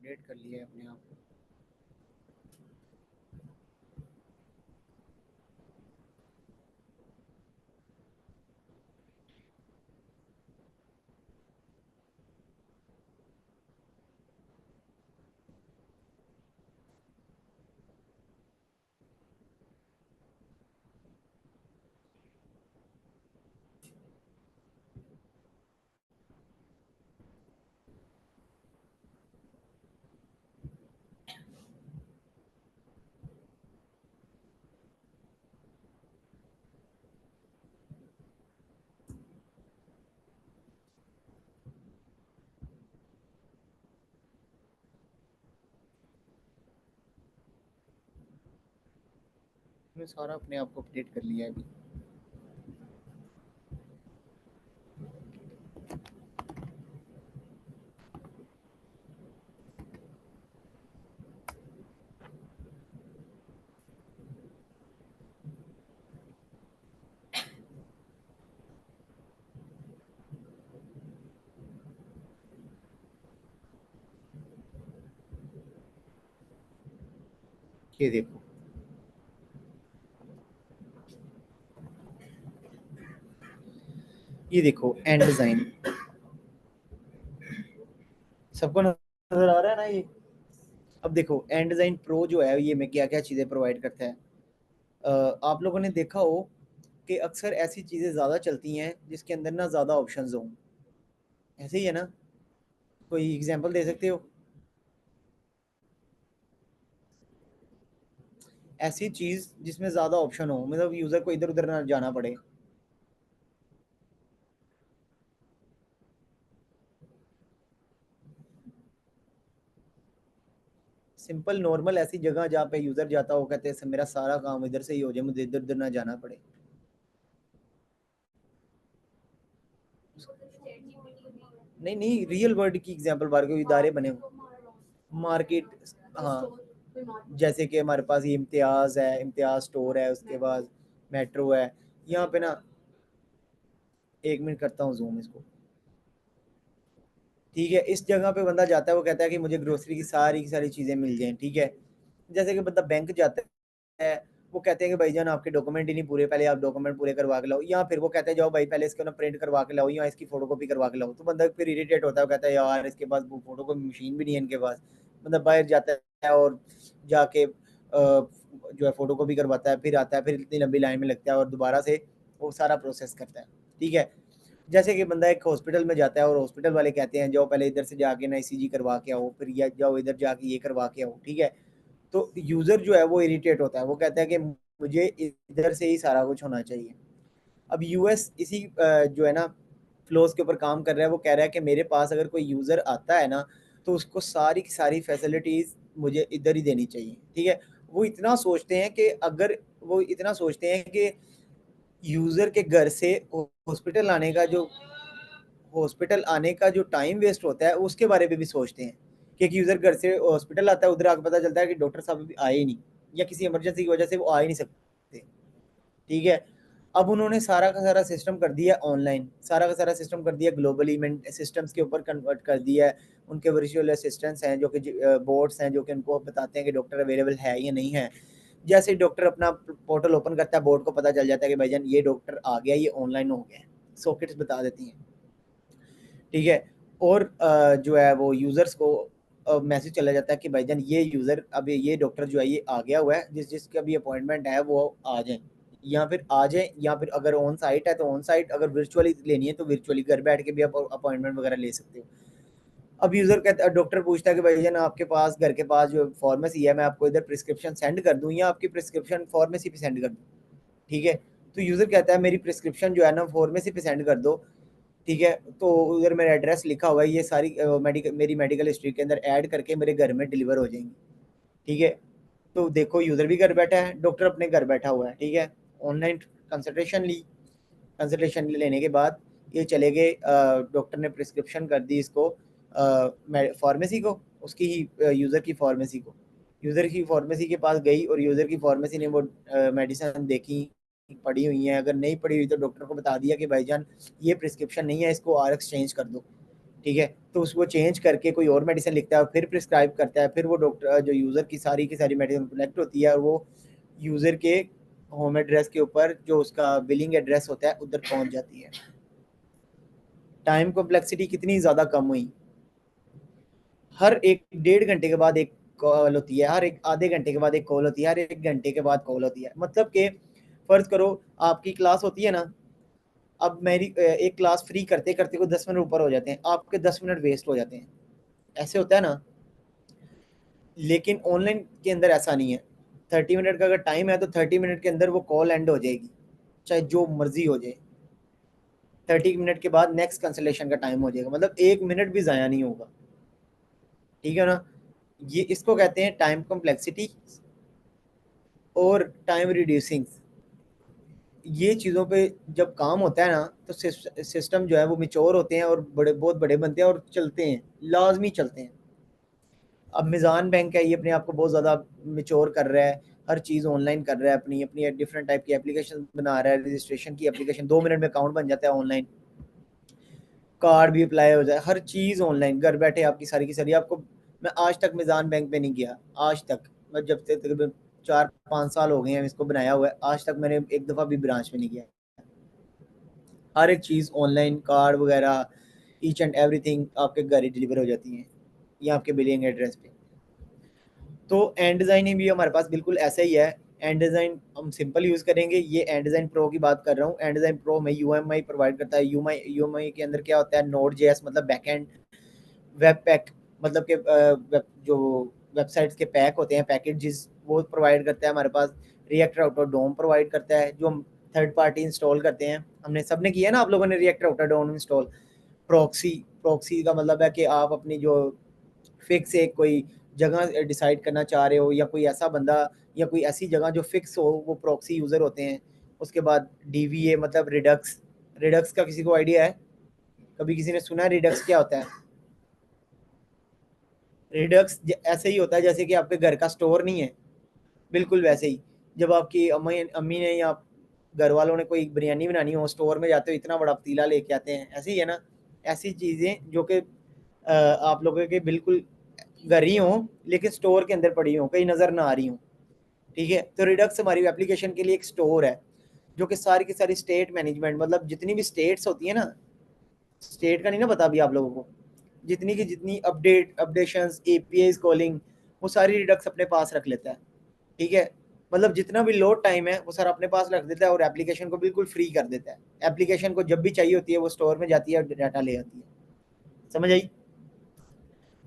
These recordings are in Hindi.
अपडेट कर लिया है अपने आप को। मैंने सारा अपने आप को अपडेट कर लिया है अभी। ये देखो, ये देखो एंड डिजाइन सबको नजर आ रहा है ना ये। अब देखो एंड डिजाइन प्रो जो है ये में क्या क्या चीजें प्रोवाइड करता है। आप लोगों ने देखा हो कि अक्सर ऐसी चीजें ज्यादा चलती हैं जिसके अंदर ना ज्यादा ऑप्शंस हों। ऐसे ही है ना? कोई एग्जांपल दे सकते हो? ऐसी चीज जिसमें ज्यादा ऑप्शन हो, मतलब यूजर को इधर उधर ना जाना पड़े। सिंपल नॉर्मल ऐसी जगह जहाँ पे यूजर जाता हो, कहते हैं मेरा सारा काम इधर से ही हो जाए, मुझे इधर उधर ना जाना पड़े। नहीं नहीं, रियल वर्ल्ड की एग्जांपल बार के इदारे बने हो, मार्केट। हाँ, जैसे कि हमारे पास ये इम्तियाज है, इम्तियाज स्टोर है, उसके बाद मेट्रो है। यहाँ पे ना, एक मिनट करता हूँ जूम इसको। ठीक है, इस जगह पे बंदा जाता है, वो कहता है कि मुझे ग्रोसरी की सारी चीज़ें मिल जाएं। ठीक है, जैसे कि बंदा बैंक जाता है, वो कहते हैं कि भाईजान आपके डॉक्यूमेंट ही नहीं पूरे, पहले आप डॉक्यूमेंट पूरे करवा के लाओ। या फिर वो कहते हैं जाओ भाई पहले इसके ना प्रिंट करवा के लाओ या इसकी फोटो कॉपी करवा के लाओ। तो बंदा फिर इरिटेट होता है, वो कहता है यार इसके पास वो फोटो कॉपी मशीन भी नहीं है इनके पास। बंदा बाहर जाता है और जाके जो है फोटो कॉपी करवाता है, फिर आता है, फिर इतनी लंबी लाइन में लगता है और दोबारा से वो सारा प्रोसेस करता है। ठीक है, जैसे कि बंदा एक हॉस्पिटल में जाता है और हॉस्पिटल वाले कहते हैं जाओ पहले इधर से जाके ना ईसीजी करवा के आओ, फिर या जाओ इधर जाके ये करवा के आओ। ठीक है, तो यूजर जो है वो इरिटेट होता है, वो कहता है कि मुझे इधर से ही सारा कुछ होना चाहिए। अब यूएस इसी जो है ना फ्लोज के ऊपर काम कर रहा है। वो कह रहा है कि मेरे पास अगर कोई यूजर आता है ना, तो उसको सारी की सारी फैसिलिटीज मुझे इधर ही देनी चाहिए। ठीक है, वो इतना सोचते हैं कि अगर वो इतना सोचते हैं कि यूजर के घर से हॉस्पिटल आने का जो टाइम वेस्ट होता है उसके बारे में भी सोचते हैं कि एक यूजर घर से हॉस्पिटल आता है, उधर आके पता चलता है कि डॉक्टर साहब अभी आए ही नहीं, या किसी इमरजेंसी की वजह से वो आ ही नहीं सकते। ठीक है, अब उन्होंने सारा का सारा सिस्टम कर दिया ऑनलाइन, सारा का सारा सिस्टम कर दिया ग्लोबली, सिस्टम्स के ऊपर कन्वर्ट कर दिया है। उनके वर्चुअल असिस्टेंट्स हैं जो कि बोर्ड्स हैं जो कि उनको बताते हैं कि डॉक्टर अवेलेबल है या नहीं है। जैसे डॉक्टर अपना पोर्टल ओपन करता है, बोर्ड को पता चल जाता है कि भाईजान ये डॉक्टर आ गया, ये ऑनलाइन हो गया। सॉकेट्स बता देती हैं। ठीक है, और जो है वो यूजर्स को मैसेज चला जाता है कि भाईजान ये यूजर, अब ये डॉक्टर जो है ये आ गया हुआ है, जिसका भी अपॉइंटमेंट है वो आ जाए। या फिर आ जाए, या फिर अगर ऑन साइट है तो ऑन साइट, अगर वर्चुअली लेनी है तो वर्चुअली घर बैठ के भी आप अपॉइंटमेंट वगैरह ले सकते हो। अब यूज़र कहता है, डॉक्टर पूछता है कि भाई जान आपके पास घर के पास जो फार्मेसी है, मैं आपको इधर प्रिस्क्रिप्शन सेंड कर दूं या आपकी प्रिस्क्रिप्शन फार्मेसी पे सेंड कर दूं, ठीक है। तो यूज़र कहता है मेरी प्रिस्क्रिप्शन जो है ना फार्मेसी पे सेंड कर दो, ठीक है। तो उधर मेरा एड्रेस लिखा हुआ है, ये सारी मेरी मेडिकल हिस्ट्री के अंदर ऐड करके मेरे घर में डिलीवर हो जाएंगी, ठीक है। तो देखो यूज़र भी घर बैठा है, डॉक्टर अपने घर बैठा हुआ है, ठीक है। ऑनलाइन कंसल्टेशन ली, कंसल्टेशन लेने के बाद ये चले गए, डॉक्टर ने प्रिस्क्रिप्शन कर दी इसको फार्मेसी को, उसकी ही यूज़र की फार्मेसी को, यूज़र की फार्मेसी के पास गई और यूज़र की फार्मेसी ने वो मेडिसिन देखी, पड़ी हुई हैं, अगर नहीं पड़ी हुई तो डॉक्टर को बता दिया कि भाईजान ये प्रिस्क्रिप्शन नहीं है, इसको आर एक्सचेंज कर दो, ठीक है। तो उसको चेंज करके कोई और मेडिसिन लिखता है और फिर प्रिस्क्राइब करता है, फिर वो डॉक्टर जो यूज़र की सारी मेडिसिन कलेक्ट होती है और वो यूज़र के होम एड्रेस के ऊपर जो उसका बिलिंग एड्रेस होता है उधर पहुंच जाती है। टाइम कॉम्प्लेक्सिटी कितनी ज़्यादा कम हुई। हर एक 1.5 घंटे के बाद एक कॉल होती है, हर एक आधे घंटे के बाद एक कॉल होती है, हर 1 घंटे के बाद कॉल होती है। मतलब कि फ़र्ज़ करो आपकी क्लास होती है ना, अब मेरी एक क्लास फ्री करते करते को 10 मिनट ऊपर हो जाते हैं, आपके 10 मिनट वेस्ट हो जाते हैं, ऐसे होता है ना। लेकिन ऑनलाइन के अंदर ऐसा नहीं है। 30 मिनट का अगर टाइम है तो 30 मिनट के अंदर वो कॉल एंड हो जाएगी, चाहे जो मर्जी हो जाए। 30 मिनट के बाद नेक्स्ट कंसलेशन का टाइम हो जाएगा, मतलब 1 मिनट भी ज़ाया नहीं होगा, ठीक है ना। ये इसको कहते हैं टाइम कॉम्प्लेक्सिटी और टाइम रिड्यूसिंग। ये चीज़ों पे जब काम होता है ना तो सिस्टम जो है वो मिच्योर होते हैं और बड़े बहुत बड़े बनते हैं और चलते हैं, लाजमी चलते हैं। अब मिज़ान बैंक है, ये अपने आप को बहुत ज़्यादा मिच्योर कर रहा है, हर चीज़ ऑनलाइन कर रहा है, अपनी अपनी डिफरेंट टाइप की एप्लीकेशन बना रहा है, रजिस्ट्रेशन की एप्लीकेशन, 2 मिनट में अकाउंट बन जाता है ऑनलाइन, कार्ड भी अप्लाई हो जाए, हर चीज़ ऑनलाइन घर बैठे आपकी सारी की सारी आपको। मैं आज तक मिज़ान बैंक पे नहीं गया, आज तक। मैं जब से तकरीबन 4-5 साल हो गए हैं इसको बनाया हुआ है, आज तक मैंने एक दफ़ा भी ब्रांच में नहीं गया। हर एक चीज़ ऑनलाइन, कार्ड वगैरह, ईच एंड एवरीथिंग आपके घर ही डिलीवर हो जाती हैं या आपके बिलिंग एड्रेस पे। तो एंड डिज़ाइनिंग भी हमारे पास बिल्कुल ऐसा ही है। एंड डिज़ाइन हम सिंपल यूज़ करेंगे, ये एंड डिज़ाइन प्रो की बात कर रहा हूँ। एंड डिज़ाइन प्रो में यूएमआई प्रोवाइड करता है। यूएमआई के अंदर क्या होता है, नोड जेएस मतलब बैकएंड, वेब पैक मतलब के जो वेबसाइट्स के पैक होते हैं, पैकेजेस, वो प्रोवाइड करता है हमारे पास। रिएक्ट राउटर डोम प्रोवाइड करता है, जो हम थर्ड पार्टी इंस्टॉल करते हैं। हमने सबने किया है ना, आप लोगों ने रिएक्ट राउटर डोम इंस्टॉल। प्रॉक्सी, प्रॉक्सी का मतलब है कि आप अपनी जो फिक्स एक कोई जगह डिसाइड करना चाह रहे हो, या कोई ऐसा बंदा या कोई ऐसी जगह जो फिक्स हो, वो प्रॉक्सी यूज़र होते हैं। उसके बाद डीवीए मतलब रिडक्स। रिडक्स का किसी को आइडिया है? कभी किसी ने सुना है रिडक्स क्या होता है? रिडक्स ऐसे ही होता है जैसे कि आपके घर का स्टोर नहीं है, बिल्कुल वैसे ही। जब आपकी अम्मी अम्मी ने या घर वालों ने कोई बिरयानी बनानी हो, स्टोर में जाते हो इतना बड़ा पतीला लेके आते हैं, ऐसे ही है ना। ऐसी चीज़ें जो कि आप लोगों के बिल्कुल घर ही हों लेकिन स्टोर के अंदर पड़ी हों, कहीं नज़र ना आ रही हों, ठीक है। तो रिडक्स हमारी एप्लीकेशन के लिए एक स्टोर है, जो कि सारी की सारी स्टेट मैनेजमेंट, मतलब जितनी भी स्टेट्स होती है ना, स्टेट का नहीं ना पता अभी आप लोगों को, जितनी की जितनी अपडेशंस, एपीआई कॉलिंग, वो सारी रिडक्स अपने पास रख लेता है, ठीक है। मतलब जितना भी लोड टाइम है वो सारा अपने पास रख देता है और एप्लीकेशन को बिल्कुल फ्री कर देता है। एप्लीकेशन को जब भी चाहिए होती है वो स्टोर में जाती है और डाटा ले आती है। समझ आई?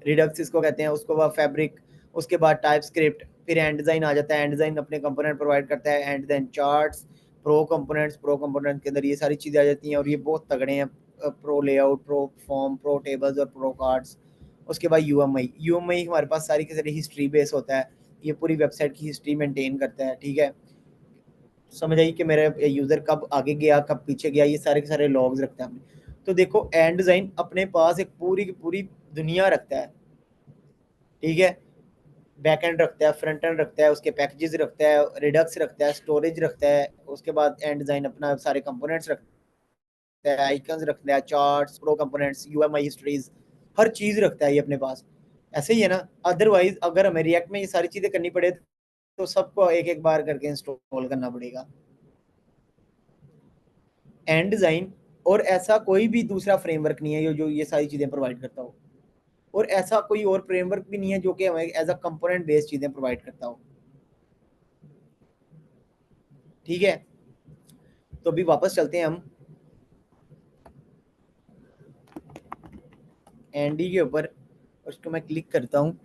रिडक्स इसको कहते हैं। उसको बाद फैब्रिक, उसके बाद टाइप स्क्रिप्ट, फिर एंड डिज़ाइन आ जाता है। एंड डिज़ाइन अपने कंपोनेंट प्रोवाइड करता है। And then charts, pro component के अंदर ये सारी चीज़ें आ जाती हैं और ये बहुत तगड़े हैं। Pro layout, pro form, pro tables और प्रो कार्ड्स। उसके बाद यूएमआई हमारे पास सारी की सारी हिस्ट्री बेस होता है, ये पूरी वेबसाइट की हिस्ट्री मेंटेन करता है, ठीक है। समझ आई कि मेरा यूज़र कब आगे गया, कब पीछे गया, ये सारे के सारे लॉग्स रखता है हमने। तो देखो एंड डिज़ाइन अपने पास एक पूरी की पूरी दुनिया रखता है, ठीक है। बैक एंड रखता है, फ्रंट एंड रखता है, उसके पैकेजेस रखता है, रिडक्स रखता है, स्टोरेज रखता है। उसके बाद एंड डिज़ाइन अपना सारे कंपोनेंट्स रखता है, आइकन्स रखता है, charts, pro components, UMI histories, हर चीज़ रखता है ये अपने पास। ऐसे ही है ना। अदरवाइज अगर हमें रिएक्ट में ये सारी चीज़ें करनी पड़े तो सबको एक एक बार करके इंस्टॉल करना पड़ेगा। एंड डिज़ाइन और ऐसा कोई भी दूसरा फ्रेमवर्क नहीं है जो ये सारी चीज़ें प्रोवाइड करता हो, और ऐसा कोई और फ्रेमवर्क भी नहीं है जो कि हमें एज अ कंपोनेंट बेस्ड चीज़ें प्रोवाइड करता हो, ठीक है। तो अभी वापस चलते हैं हम एनडी के ऊपर, उसको मैं क्लिक करता हूँ।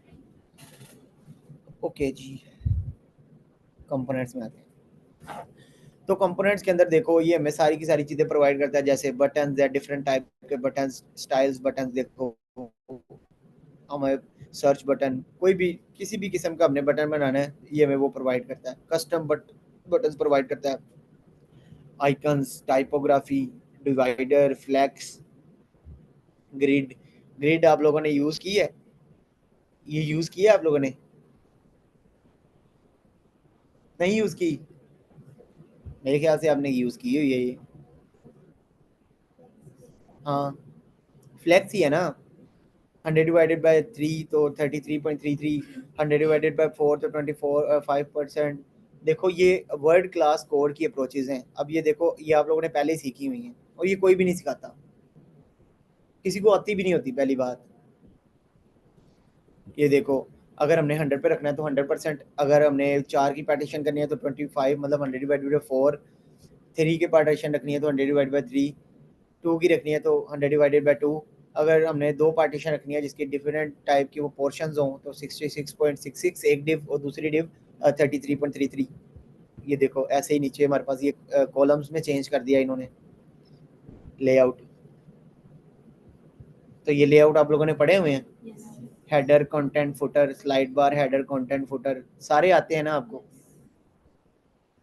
ओके जी, कंपोनेंट्स में आते हैं। तो कंपोनेंट्स के अंदर देखो ये हमें सारी की सारी चीज़ें प्रोवाइड करता है, जैसे बटन है, डिफरेंट टाइप के बटन, स्टाइल्स बटन, देखो हमें सर्च बटन, कोई भी किसी भी किस्म का हमने बटन बनाना है ये हमें वो प्रोवाइड करता है। कस्टम बटन प्रोवाइड करता है, icons, typography, divider, flex, grid. Grid आप लोगों ने यूज़ की है? ये यूज़ किया आप लोगों ने? नहीं यूज़ की? मेरे ख्याल से आपने यूज़ की हुई है ये। हाँ, फ्लैक्स ही है ना। 100/3 तो 33.33, 100/4 तो 24 5%। देखो ये वर्ल्ड क्लास कोड की अप्रोचेज हैं। अब ये देखो ये आप लोगों ने पहले ही सीखी हुई हैं और ये कोई भी नहीं सिखाता, किसी को आती भी नहीं होती पहली बात। ये देखो, अगर हमने 100 पे रखना है तो 100%, अगर हमने 4 की पार्टीशन करनी है तो 25, मतलब 100/4, 3 की पार्टीशन रखनी है तो 100/3, 2 की रखनी है तो 100/2, अगर हमने 2 पार्टीशन रखनी है जिसकी डिफरेंट टाइप की वो पोर्शंस हों तो 66.66 एक डिव और दूसरी डिव 33.33। ये देखो ऐसे ही नीचे हमारे पास ये कॉलम्स में चेंज कर दिया इन्होंने लेआउट। तो ये लेआउट आप लोगों ने पढ़े हुए हैं? हेडर, कंटेंट, फुटर, स्लाइड बार, हेडर, कंटेंट, फुटर सारे आते हैं ना आपको?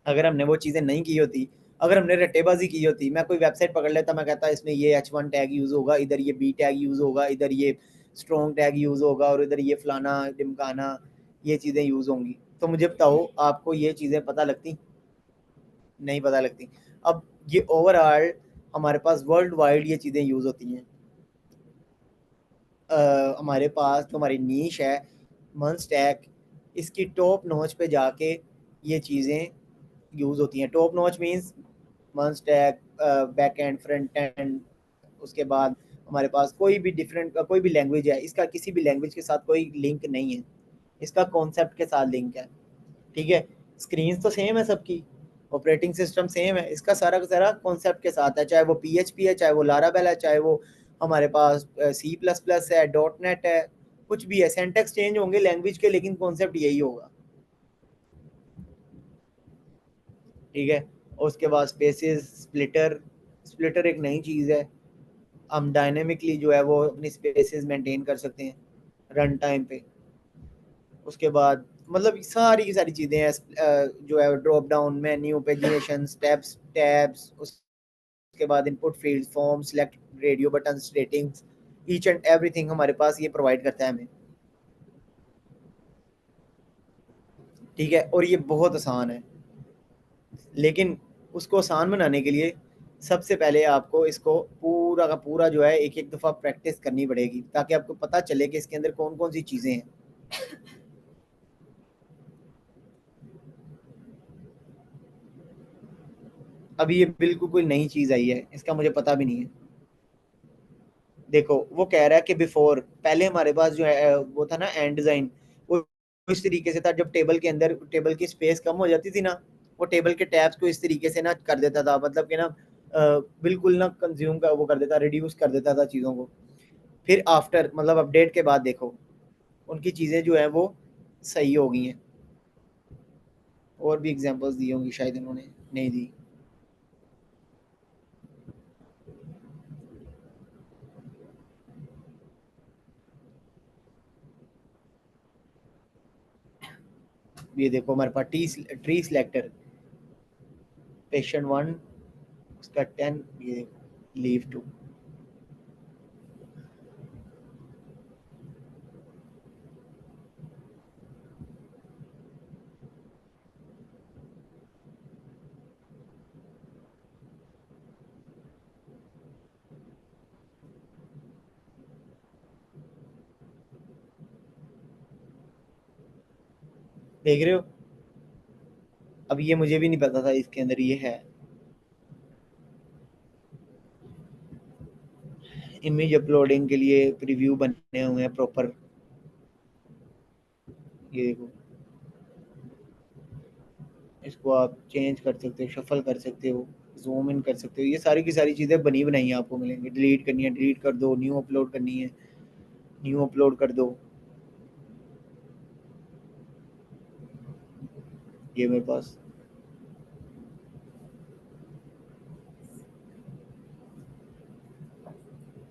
अगर हमने वो चीज़ें नहीं की होती, अगर हमने रट्टेबाजी की होती, मैं कोई वेबसाइट पकड़ लेता, मैं कहता इसमें ये H1 टैग यूज़ होगा, इधर ये बी टैग यूज़ होगा, इधर ये स्ट्रॉन्ग टैग यूज़ होगा और इधर ये फलाना ढिमकाना ये चीज़ें यूज़ होंगी, तो मुझे बताओ आपको ये चीज़ें पता लगती? नहीं पता लगती। अब ये ओवरऑल हमारे पास वर्ल्ड वाइड ये चीज़ें यूज़ होती हैं। हमारे पास जो हमारी नीश है मन स्टैक, इसकी टॉप नॉच पे जाके ये चीज़ें यूज़ होती हैं। टॉप नॉच मींस मन stack, back and, front end. उसके बाद हमारे पास कोई भी डिफरेंट कोई भी लैंग्वेज है, इसका किसी भी लैंग्वेज के साथ कोई लिंक नहीं है, इसका कॉन्सेप्ट के साथ लिंक है। ठीक है, स्क्रीन तो सेम है सबकी, ऑपरेटिंग सिस्टम सेम है, इसका सारा का सारा कॉन्सेप्ट के साथ है, चाहे वो PHP है, चाहे वो लाराबेल है, चाहे वो हमारे पास C++ है, .NET है, कुछ भी है। सेंटेक्स चेंज होंगे लैंग्वेज के, लेकिन कॉन्सेप्ट यही होगा। ठीक है, और उसके बाद स्पेसिस, स्प्लिटर। स्प्लिटर एक नई चीज़ है, हम डायनेमिकली जो है वो अपनी स्पेसिस मेंटेन कर सकते हैं रन टाइम पे। उसके बाद मतलब सारी की सारी चीज़ें हैं, जो है drop down menu, pagination, tabs tabs, उसके बाद input field, form, select, radio button, ratings, each and everything हमारे पास ये प्रोवाइड करता है हमें। ठीक है, और ये बहुत आसान है, लेकिन उसको आसान बनाने के लिए सबसे पहले आपको इसको पूरा का पूरा जो है एक एक दफ़ा प्रैक्टिस करनी पड़ेगी, ताकि आपको पता चले कि इसके अंदर कौन कौन सी चीज़ें हैं। अभी ये बिल्कुल कोई नई चीज़ आई है, इसका मुझे पता भी नहीं है। देखो वो कह रहा है कि बिफोर, पहले हमारे पास जो है वो था ना एंड डिज़ाइन, वो इस तरीके से था, जब टेबल के अंदर टेबल की स्पेस कम हो जाती थी ना, वो टेबल के टैब्स को इस तरीके से ना कर देता था, मतलब कि ना बिल्कुल ना कंज्यूम का वो कर देता, रिड्यूस कर देता था चीज़ों को। फिर आफ्टर मतलब अपडेट के बाद देखो उनकी चीज़ें जो है वो सही हो गई हैं। और भी एग्जांपल्स दी होंगी शायद इन्होंने, नहीं दी। ये देखो हमारे पास ट्री सिलेक्टर, पेशेंट 1, उसका 10, ये लीव 2। देख रहे हो? अब ये मुझे भी नहीं पता था इसके अंदर ये है। इमेज अपलोडिंग के लिए प्रीव्यू बने हुए हैं प्रॉपर। ये देखो, इसको आप चेंज कर सकते हो, शफल कर सकते हो, जूम इन कर सकते हो, ये सारी की सारी चीज़ें बनी बनाई आपको मिलेंगी। डिलीट करनी है डिलीट कर दो, न्यू अपलोड करनी है न्यू अपलोड कर दो। ये मेरे पास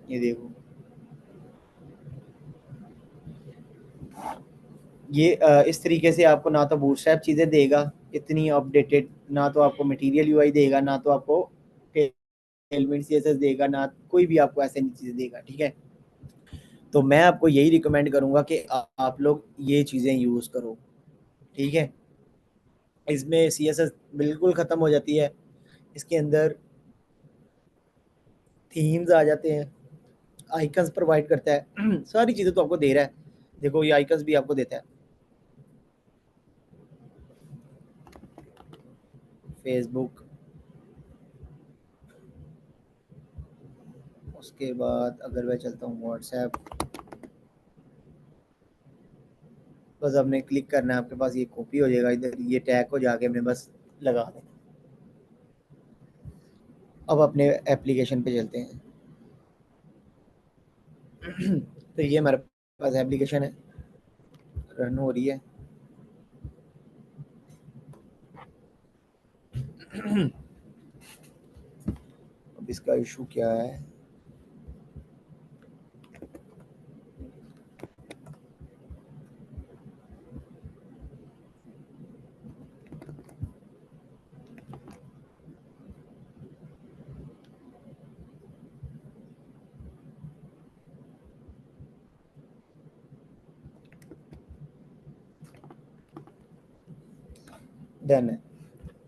ये देखो, ये इस तरीके से आपको ना तो बूटस्ट्रैप चीज़ें देगा इतनी अपडेटेड, ना तो आपको मटेरियल यूआई देगा, ना तो आपको एलिमेंट सीएसएस देगा, ना कोई भी आपको ऐसे नहीं चीज़ें देगा। ठीक है, तो मैं आपको यही रिकमेंड करूंगा कि आप लोग ये चीज़ें यूज़ करो। ठीक है, इसमें सीएसएस बिल्कुल ख़त्म हो जाती है, इसके अंदर थीम्स आ जाते हैं, आइकन्स प्रोवाइड करता है सारी चीज़ें तो आपको दे रहा है। देखो ये आइकन्स भी आपको देता है, फेसबुक, उसके बाद अगर मैं चलता हूँ व्हाट्सएप, बस आपने क्लिक करना है, आपके पास ये कॉपी हो जाएगा, इधर ये टैग को जाके हमने बस लगा देना। अब अपने एप्लीकेशन पे चलते हैं तो ये हमारे पास एप्लीकेशन है, रन हो रही है अब इसका इशू क्या है, डन है।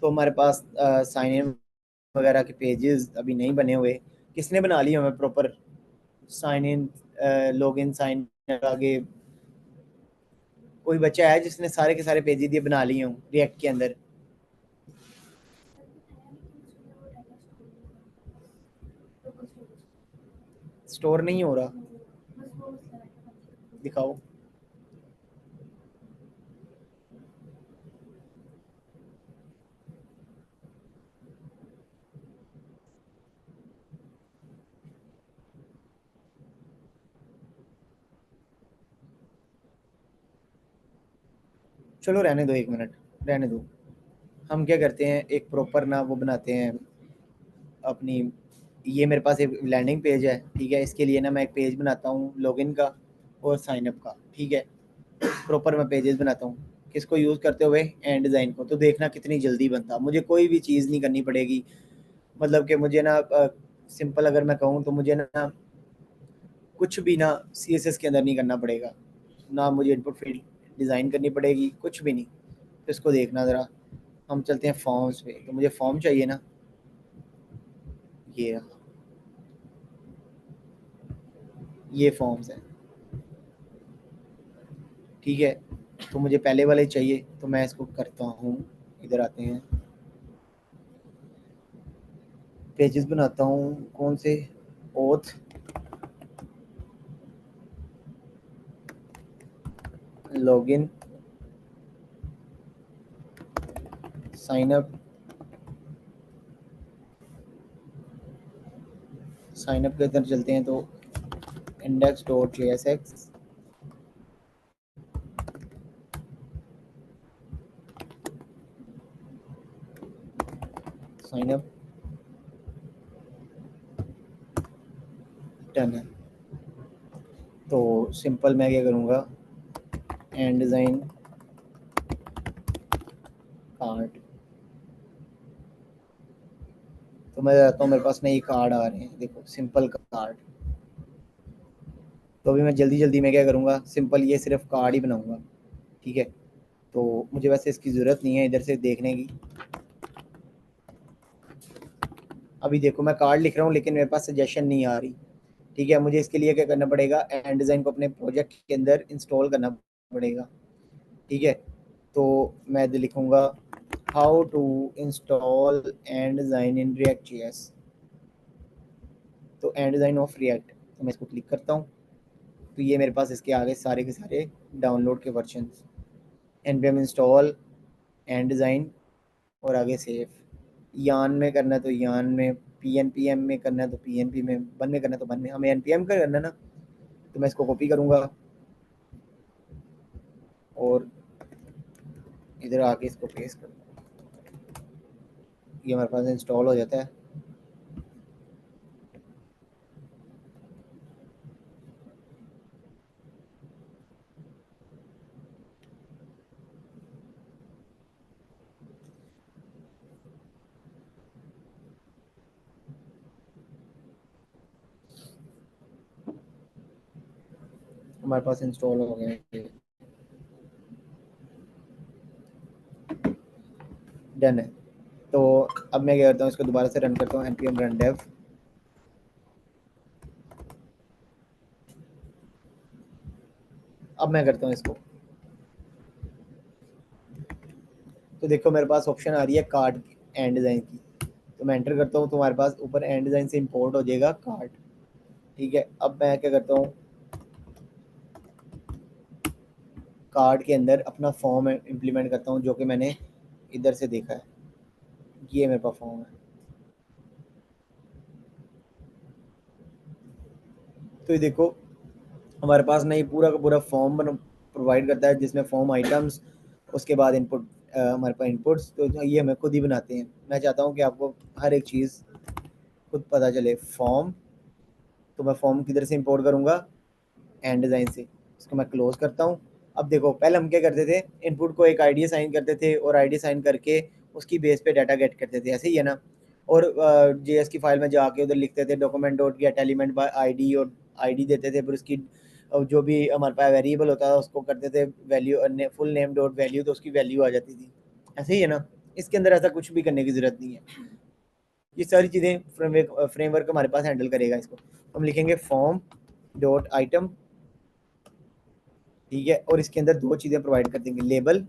तो हमारे पास साइन इन वगैरह के पेजेस अभी नहीं बने हुए, किसने बना लिए हमें proper sign in log in sign आगे, कोई बच्चा है जिसने सारे के सारे पेजेस ये बना लिए हों रिएक्ट के अंदर? स्टोर नहीं हो रहा, दिखाओ। चलो रहने दो, एक मिनट रहने दो। हम क्या करते हैं, एक प्रॉपर ना वो बनाते हैं अपनी, ये मेरे पास एक लैंडिंग पेज है। ठीक है, इसके लिए ना मैं एक पेज बनाता हूँ लॉगिन का और साइनअप का। ठीक है, प्रॉपर मैं पेजेस बनाता हूँ, किसको यूज़ करते हुए, एंड डिज़ाइन को। तो देखना कितनी जल्दी बनता, मुझे कोई भी चीज़ नहीं करनी पड़ेगी। मतलब कि मुझे ना सिंपल अगर मैं कहूँ तो मुझे ना कुछ भी ना सीएसएस के अंदर नहीं करना पड़ेगा, ना मुझे इनपुट फील्ड डिज़ाइन करनी पड़ेगी, कुछ भी नहीं। तो इसको देखना ज़रा, हम चलते हैं फॉर्म्स पे, तो मुझे फॉर्म चाहिए ना, ये रहा, ये फॉर्म्स है। ठीक है, तो मुझे पहले वाले चाहिए, तो मैं इसको करता हूँ, इधर आते हैं, पेजेस बनाता हूँ कौन से, auth, login, sign up, sign up के अंदर चलते हैं तो index dot J S X, sign up, done है। तो सिंपल मैं क्या करूँगा, एंड डिज़ाइन कार्ड, तो मैं जाता हूँ, मेरे पास ना ये कार्ड आ रहे हैं, देखो सिंपल कार्ड। तो अभी मैं जल्दी जल्दी में क्या करूँगा, सिंपल ये सिर्फ कार्ड ही बनाऊँगा। ठीक है, तो मुझे वैसे इसकी ज़रूरत नहीं है इधर से देखने की। अभी देखो मैं कार्ड लिख रहा हूँ लेकिन मेरे पास सजेशन नहीं आ रही। ठीक है, मुझे इसके लिए क्या करना पड़ेगा, एंड डिज़ाइन को अपने प्रोजेक्ट के अंदर इंस्टॉल करना पड़ेगा। ठीक है, तो मैं इधर लिखूँगा how to install Ant Design in React JS, तो एंड डिज़ाइन ऑफ रिएक्ट, तो मैं इसको क्लिक करता हूँ। तो ये मेरे पास इसके आगे सारे के सारे डाउनलोड के version, N P M install, Ant Design और आगे सेव, यान में करना है तो यान में, पीएनपीएम में करना है तो पीएनपी में, बन में करना है तो बन में, हमें एनपीएम का करना है ना, तो मैं इसको कॉपी करूँगा और इधर आके इसको पेस्ट करूँगा। ये हमारे पास इंस्टॉल हो जाता है। हमारे पास इंस्टॉल हो गया है, डन है। तो अब मैं क्या करता हूँ, इसको दोबारा से रन करता हूँ, npm run dev। अब मैं करता हूँ इसको, तो देखो मेरे पास ऑप्शन आ रही है कार्ड एंड डिज़ाइन की, तो मैं एंटर करता हूँ तो हमारे पास ऊपर एंड डिज़ाइन से इंपोर्ट हो जाएगा कार्ड। ठीक है, अब मैं क्या करता हूँ, कार्ड के अंदर अपना फॉर्म इम्प्लीमेंट करता हूँ जो कि मैंने इधर से देखा है। ये मेरे पास फॉर्म है, तो ये देखो हमारे पास ना ये पूरा का पूरा फॉर्म बन प्रोवाइड करता है, जिसमें फॉर्म आइटम्स, उसके बाद इनपुट, हमारे पास इनपुट्स, तो ये हमें खुद ही बनाते हैं। मैं चाहता हूँ कि आपको हर एक चीज़ खुद पता चले। फॉर्म, तो मैं फॉर्म किधर से इंपोर्ट करूँगा, एंड डिज़ाइन से। इसको मैं क्लोज करता हूँ। अब देखो पहले हम क्या करते थे, इनपुट को एक आईडी साइन करते थे और आईडी साइन करके उसकी बेस पे डाटा गेट करते थे, ऐसे ही है ना। और जेएस की फाइल में जाके उधर लिखते थे document dot gate element by ID, और आईडी देते थे, फिर उसकी जो भी हमारे पास वेरिएबल होता था उसको करते the value, full name dot value, तो उसकी वैल्यू आ जाती थी, ऐसे ही है ना। इसके अंदर ऐसा कुछ भी करने की ज़रूरत नहीं है, ये सारी चीज़ें फ्रेमवर्क हमारे पास हैंडल करेगा इसको। हम लिखेंगे फॉर्म डॉट आइटम, ठीक है, और इसके अंदर दो चीज़ें प्रोवाइड कर देंगे, लेबल,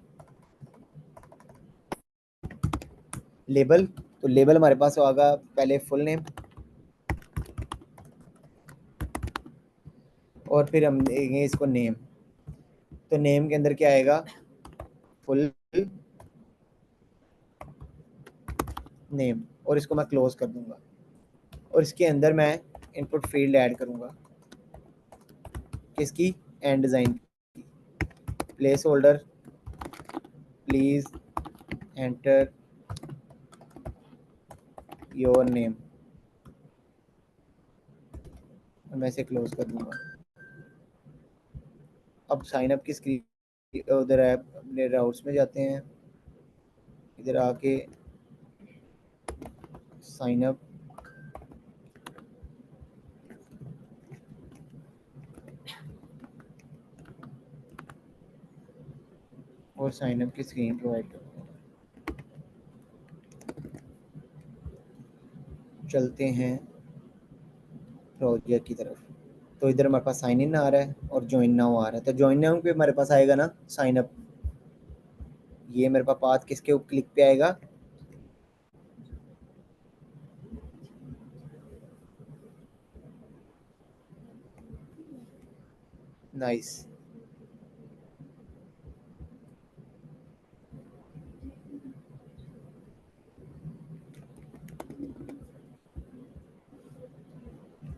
लेबल। तो लेबल हमारे पास होगा पहले फुल नेम, और फिर हम देंगे इसको नेम। तो नेम के अंदर क्या आएगा, फुल नेम, और इसको मैं क्लोज कर दूंगा। और इसके अंदर मैं इनपुट फील्ड ऐड करूंगा, किसकी, and design, place holder, please enter your name, और मैं इसे क्लोज कर दूंगा। अब साइन अप की स्क्रीन, उधर है अपने राउट्स में जाते हैं, इधर आके साइन अप, और साइन अप की स्क्रीन प्रोवाइड करते हैं। चलते हैं प्रोजेक्ट की तरफ। तो इधर हमारे पास साइन इन आ रहा है और ज्वाइन नाउ आ रहा है, तो ज्वाइन नाउ पे हमारे पास आएगा ना साइन अप। ये मेरे पास पाथ किसके क्लिक पे आएगा, नाइस।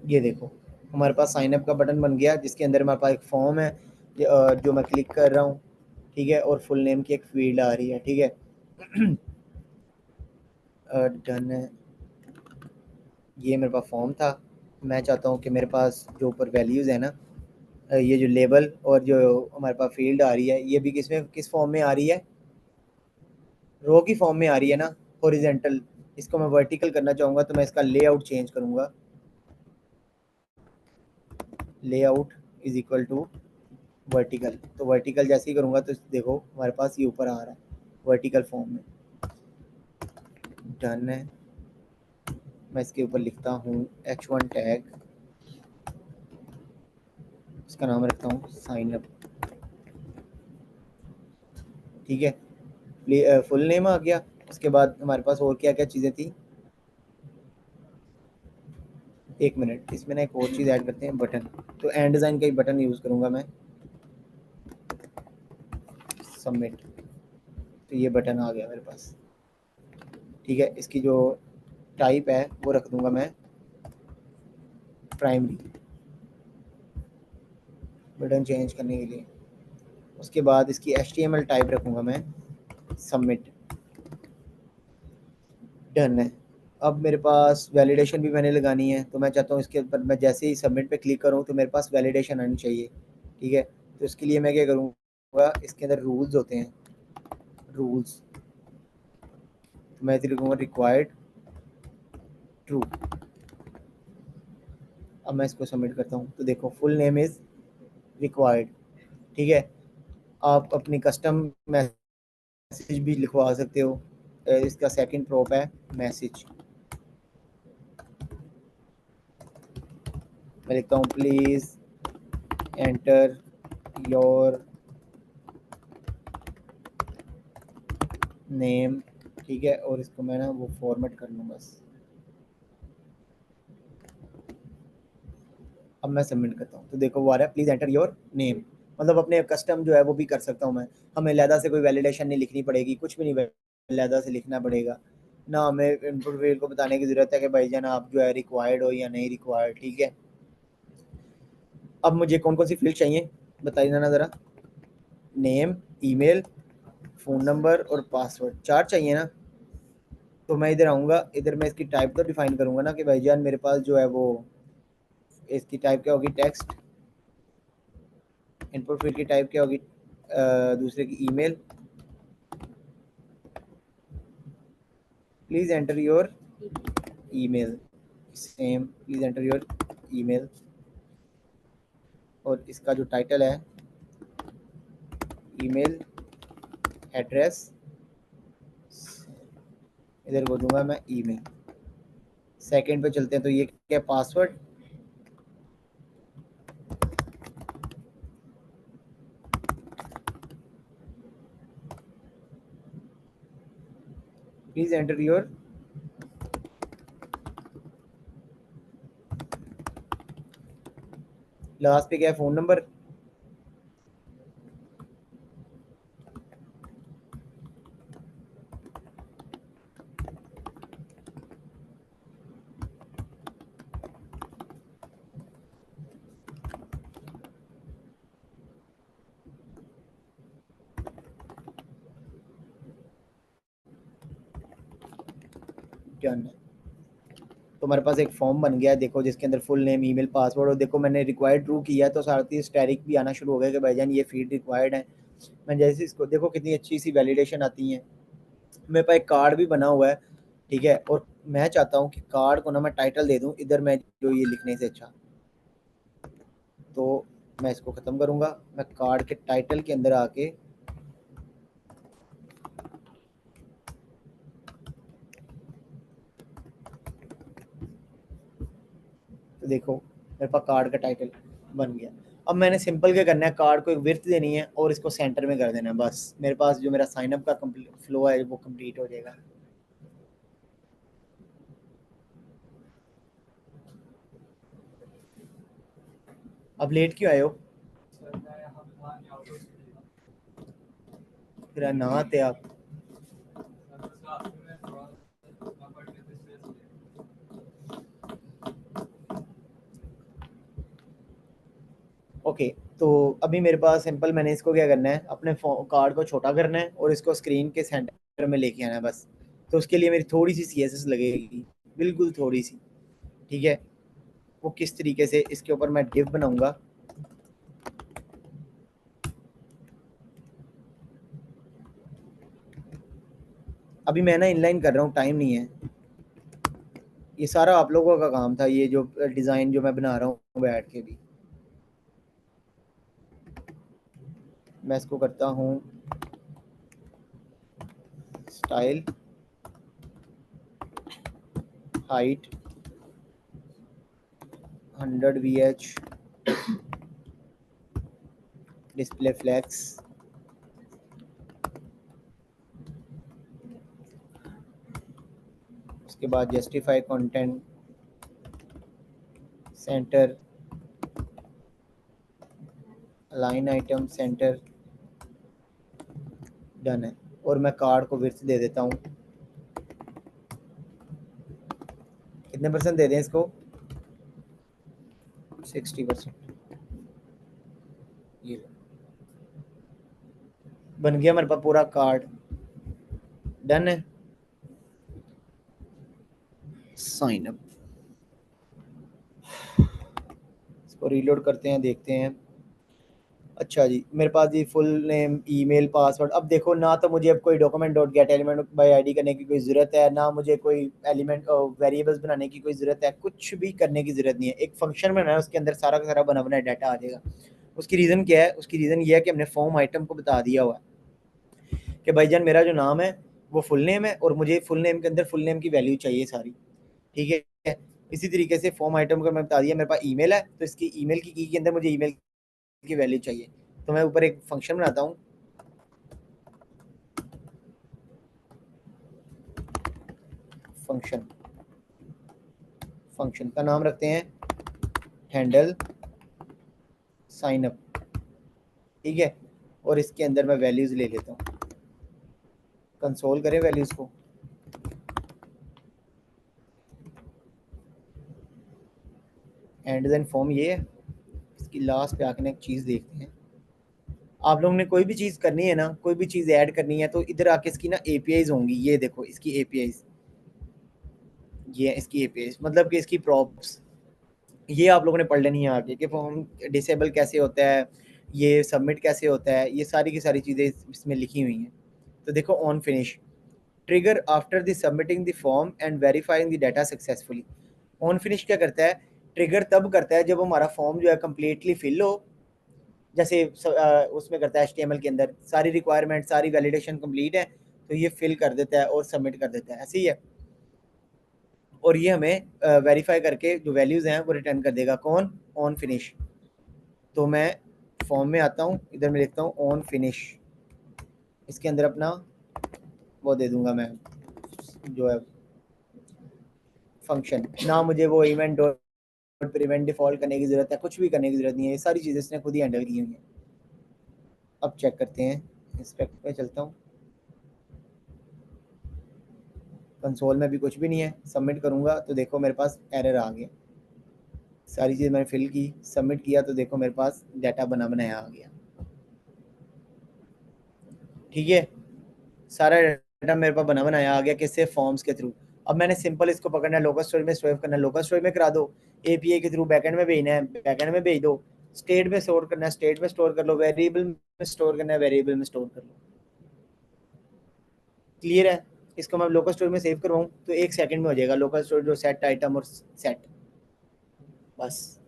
ये देखो हमारे पास साइन अप का बटन बन गया, जिसके अंदर हमारे पास एक फॉर्म है जो मैं क्लिक कर रहा हूँ, ठीक है, और फुल नेम की एक फील्ड आ रही है, ठीक है। डन है, ये मेरे पास फॉर्म था। मैं चाहता हूँ कि मेरे पास जो ऊपर वैल्यूज़ है ना, ये जो लेबल और जो हमारे पास फील्ड आ रही है, ये भी किस फॉर्म में आ रही है, रो की फॉर्म में आ रही है ना, हॉरिजेंटल। इसको मैं वर्टिकल करना चाहूँगा, तो मैं इसका लेआउट चेंज करूँगा, layout is equal to vertical. तो वर्टिकल जैसे ही करूँगा तो देखो हमारे पास ये ऊपर आ रहा है वर्टिकल फॉर्म में। डन है, मैं इसके ऊपर लिखता हूँ h1 टैग, इसका नाम रखता हूँ साइन अप, ठीक है। फुल नेम आ गया। उसके बाद हमारे पास और क्या क्या चीज़ें थी, एक मिनट, इसमें ना एक और चीज़ ऐड करते हैं, बटन। तो एंड डिज़ाइन का ही बटन यूज़ करूँगा मैं, सबमिट। तो ये बटन आ गया मेरे पास, ठीक है। इसकी जो टाइप है वो रख दूंगा मैं प्राइमरी, बटन चेंज करने के लिए। उसके बाद इसकी HTML टाइप रखूँगा मैं सबमिट। डन है। अब मेरे पास वैलिडेशन भी मैंने लगानी है, तो मैं चाहता हूँ इसके ऊपर मैं जैसे ही सबमिट पे क्लिक करूँ तो मेरे पास वैलिडेशन आनी चाहिए। ठीक है, तो इसके लिए मैं क्या करूँगा, इसके अंदर रूल्स होते हैं, रूल्स, तो मैं इसे लिखूँगा रिक्वायर्ड ट्रू। अब मैं इसको सबमिट करता हूँ तो देखो फुल नेम इज़ रिक्वायर्ड। ठीक है, आप अपनी कस्टम मैसेज भी लिखवा सकते हो। इसका सेकंड प्रॉप है मैसेज। मैं लिखता हूँ प्लीज़ एंटर योर नेम। ठीक है, और इसको मैं ना वो फॉर्मेट कर लूँ बस। अब मैं सबमिट करता हूँ तो देखो वो आ रहा है प्लीज़ एंटर योर नेम, मतलब अपने कस्टम जो है वो भी कर सकता हूँ मैं। हमें लहदा से कोई वैलिडेशन नहीं लिखनी पड़ेगी, कुछ भी नहीं लहदा से लिखना पड़ेगा ना, हमें इनपुट फील्ड को बताने की ज़रूरत है कि भाईजान आप जो है रिक्वायर्ड हो या नहीं रिक्वायर्ड। ठीक है, अब मुझे कौन कौन सी फील्ड चाहिए बताइए ना ज़रा। नेम, ईमेल, फ़ोन नंबर और पासवर्ड, 4 चाहिए ना। तो मैं इधर आऊँगा, इधर मैं इसकी टाइप तो डिफाइन करूँगा ना कि भाईजान मेरे पास जो है वो इसकी टाइप क्या होगी, टेक्स्ट। इनपुट फील्ड की टाइप क्या होगी, दूसरे की email. Please enter your email, same please enter your email. और इसका जो टाइटल है ईमेल एड्रेस, इधर को दूंगा मैं ईमेल। सेकंड पे चलते हैं, तो ये क्या password, please enter your, last पे क्या है फ़ोन नंबर। डन है। तो हमारे पास एक फॉर्म बन गया है देखो, जिसके अंदर फुल नेम, ईमेल, पासवर्ड, और देखो मैंने रिक्वायर्ड ट्रू किया है तो साथ ही स्टैटिक भी आना शुरू हो गया कि भाईजान ये फील्ड रिक्वायर्ड है। मैं जैसे इसको देखो कितनी अच्छी सी वैलिडेशन आती है। मेरे पास एक कार्ड भी बना हुआ है। ठीक है, और मैं चाहता हूँ कि कार्ड को ना मैं टाइटल दे दूँ इधर, मैं जो ये लिखने से अच्छा, तो मैं इसको ख़त्म करूँगा। मैं कार्ड के टाइटल के अंदर आके तो देखो मेरे पास कार्ड का टाइटल बन गया। अब मैंने सिंपल क्या करना है, कार्ड को एक विड्थ देनी है और इसको सेंटर में कर देना है, बस मेरे पास जो मेरा साइनअप का फ्लो है वो कंप्लीट हो जाएगा। अब लेट क्यों आए हो, फिर ना आते आप। ओके, तो अभी मेरे पास सिंपल मैंने इसको क्या करना है, अपने कार्ड को छोटा करना है और इसको स्क्रीन के सेंटर में लेके आना है बस। तो उसके लिए मेरी थोड़ी सी CSS लगेगी, बिल्कुल थोड़ी सी। ठीक है, वो किस तरीके से, इसके ऊपर मैं डिव बनाऊंगा। अभी मैं ना इनलाइन कर रहा हूँ, टाइम नहीं है। ये सारा आप लोगों का काम था, ये जो डिज़ाइन जो मैं बना रहा हूँ बैठ के भी। मैं इसको करता हूँ style, height 100 VH, display flex, उसके बाद justify content, center, line item center. Done है। और मैं कार्ड को विड्थ दे देता हूँ कितने परसेंट दे दें इसको? 60%। ये बन गया हमारे पास पूरा कार्ड। डन है। साइन अप, इसको रीलोड करते हैं, देखते हैं। अच्छा जी, मेरे पास जी फुल नेम, ईमेल, पासवर्ड। अब देखो ना, तो मुझे अब कोई document dot gate element by ID करने की कोई ज़रूरत है, ना मुझे कोई एलिमेंट वेरिएबल्स बनाने की कोई ज़रूरत है, कुछ भी करने की ज़रूरत नहीं है। एक फंक्शन बनाना है, उसके अंदर सारा का सारा बना बनाया डाटा आ जाएगा। उसकी रीज़न क्या है? उसकी रीज़न ये है कि हमने फॉर्म आइटम को बता दिया हुआ है कि भाईजान मेरा जो नाम है वो फुल नेम है, और मुझे फुल नेम के अंदर फुल नेम की वैल्यू चाहिए सारी, ठीक है। इसी तरीके से फॉर्म आइटम को मैं बता दिया, मेरे पास ईमेल है, तो इसकी ईमेल की के अंदर मुझे ईमेल की वैल्यू चाहिए। तो मैं ऊपर एक फंक्शन बनाता हूँ, फंक्शन फंक्शन का नाम रखते हैं हैंडल साइन अप, ठीक है। और इसके अंदर मैं वैल्यूज़ ले लेता हूँ, कंसोल करें वैल्यूज़ को। एंड देन फॉर्म ये है। इसकी लास्ट पे आके ना एक चीज़ देखते हैं। आप लोगों ने कोई भी चीज़ करनी है ना, कोई भी चीज़ ऐड करनी है, तो इधर आके इसकी ना एपीआईज होंगी। ये देखो इसकी एपीआईज, ये इसकी एपीआईज मतलब कि इसकी प्रॉप्स, ये आप लोगों ने पढ़ लेनी है आगे कि फॉर्म डिसेबल कैसे होता है, ये सबमिट कैसे होता है, ये सारी की सारी चीज़ें इसमें लिखी हुई हैं। तो देखो on finish, trigger after the submitting the form and verifying the data successfully. On finish क्या करता है? ट्रिगर तब करता है जब हमारा फॉर्म जो है कम्प्लीटली फिल हो। जैसे उसमें करता है HTML के अंदर सारी रिक्वायरमेंट, सारी वैलिडेशन कंप्लीट है, तो ये फिल कर देता है और सबमिट कर देता है, ऐसे ही है। और ये हमें वेरीफाई करके जो वैल्यूज़ हैं वो रिटर्न कर देगा। कौन? On finish. तो मैं फॉर्म में आता हूँ, इधर मैं लिखता हूँ ऑन फिनिश, इसके अंदर अपना वो दे दूंगा मैं, जो है फंक्शन। ना मुझे वो इवेंट डॉट प्रिवेंट डिफॉल्ट करने की ज़रूरत है, कुछ भी करने की ज़रूरत नहीं है, ये सारी चीज़ें इसने खुद ही हैंडल की हुई हैं। अब चेक करते हैं, इंस्पेक्ट पे चलता हूँ, कंसोल में भी कुछ भी नहीं है। सबमिट करूँगा तो देखो मेरे पास एरर आ गया। सारी चीज़ मैंने फिल की, सबमिट किया, तो देखो मेरे पास डाटा बना बनाया आ गया, ठीक है। सारा डाटा मेरे पास बना बनाया आ गया, किससे? फॉर्म्स के थ्रू। अब मैंने सिंपल इसको पकड़ना है, लोकल स्टोरेज में स्टोर करना है, लोकल स्टोरेज में करा दो। एपीआई के थ्रू बैकएंड में भेजना है, बैकएंड में भेज दो। स्टेट में स्टोर करना है, स्टेट में स्टोर कर लो। वेरिएबल में स्टोर करना है, वेरिएबल में स्टोर कर लो। क्लियर है? इसको मैं लोकल स्टोरेज में सेव करवाऊँ तो 1 सेकंड में हो जाएगा, लोकल स्टोरेज जो सेट आइटम और सेट, बस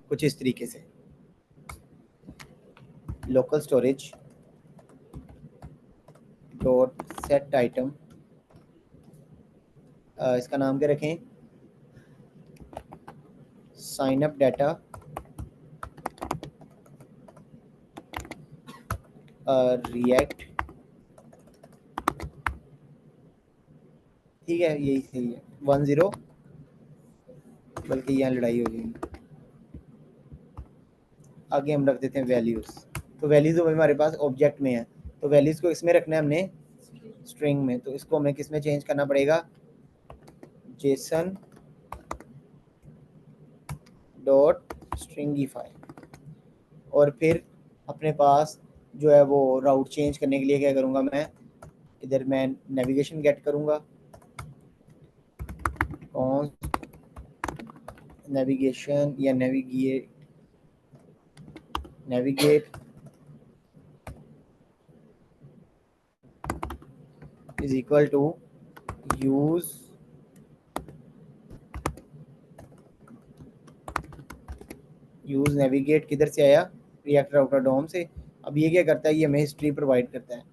कुछ इस तरीके से। Local storage dot set item, इसका नाम क्या रखें? साइन अप डाटा रिएक्ट, ठीक है, यही सही है। 10, बल्कि यहाँ लड़ाई हो जाएगी। आगे हम रख देते हैं वैल्यूज़। तो वैल्यूज़ हमारे पास ऑब्जेक्ट में है, तो वैल्यूज़ को इसमें रखना है हमने, स्ट्रिंग में। तो इसको हमें किस में चेंज करना पड़ेगा? JSON dot stringify. और फिर अपने पास जो है वो राउट चेंज करने के लिए क्या करूँगा मैं? इधर मैं नेविगेशन गेट करूँगा, कौन नेविगेशन या navigate is equal to use navigate किधर से आया? रिएक्ट राउटर डोम से। अब ये क्या करता है? ये हमें हिस्ट्री प्रोवाइड करता है।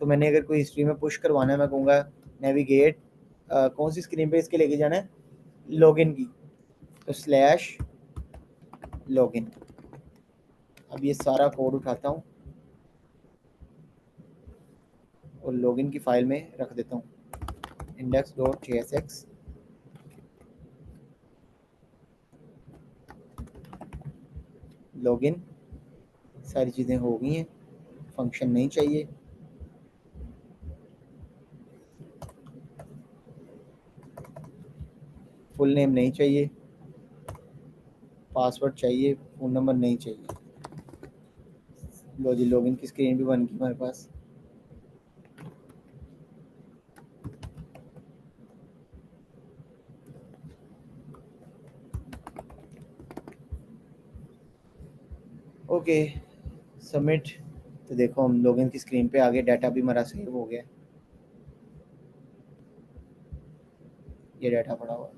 तो मैंने अगर कोई हिस्ट्री में पुश करवाना है, मैं कहूँगा नेविगेट, कौन सी स्क्रीन पे इसके लेके जाना है? लॉगिन की, तो स्लैश लॉगिन। अब ये सारा कोड उठाता हूँ और लॉगिन की फाइल में रख देता हूँ, index.jsx। लॉगिन, सारी चीज़ें हो गई हैं, फंक्शन नहीं चाहिए। फुल नेम नहीं चाहिए, पासवर्ड चाहिए, फ़ोन नंबर नहीं चाहिए। लो जी, लॉगिन की स्क्रीन भी बन गई हमारे पास। Okay, submit. तो देखो हम लॉगिन की स्क्रीन पे आ गए, डाटा भी हमारा सेव हो गया। ये डाटा पड़ा हुआ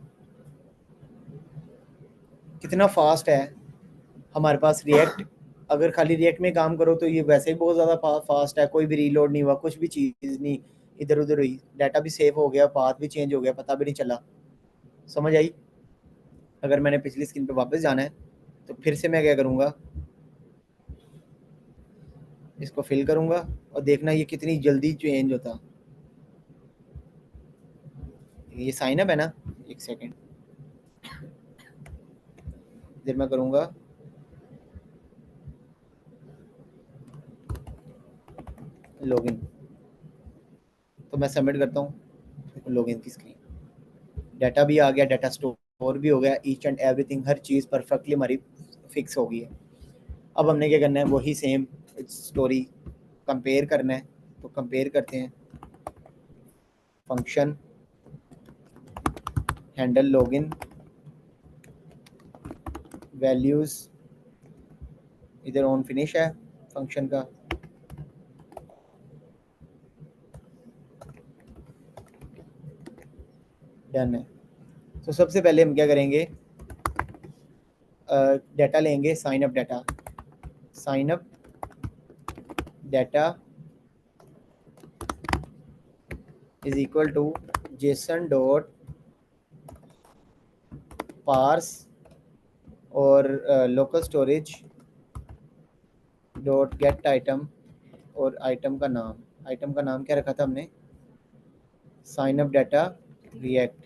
कितना फास्ट है हमारे पास। रिएक्ट, अगर खाली रिएक्ट में काम करो तो ये वैसे ही बहुत ज़्यादा फास्ट है, कोई भी रीलोड नहीं हुआ, कुछ भी चीज़ नहीं इधर उधर हुई, डाटा भी सेव हो गया, पाथ भी चेंज हो गया, पता भी नहीं चला। समझ आई? अगर मैंने पिछली स्क्रीन पे वापस जाना है तो फिर से मैं क्या करूँगा, इसको फिल करूँगा और देखना ये कितनी जल्दी चेंज होता। ये साइन अप है ना, एक सेकेंड, इधर मैं करूँगा लॉगिन, तो मैं सबमिट करता हूँ लॉगिन की स्क्रीन। डाटा भी आ गया, डाटा स्टोर भी हो गया, each and everything, her cheese perfectly हमारी फिक्स हो गई है। अब हमने क्या करना है, वही सेम स्टोरी कंपेयर करना है। तो कंपेयर करते हैं, फंक्शन हैंडल लॉगिन वैल्यूज़, इधर ऑन फिनिश है फंक्शन का। डन है। तो सबसे पहले हम क्या करेंगे, डाटा लेंगे, sign up data, sign up data is equal to JSON dot parse और local storage dot get item, और आइटम का नाम क्या रखा था हमने, sign up data react.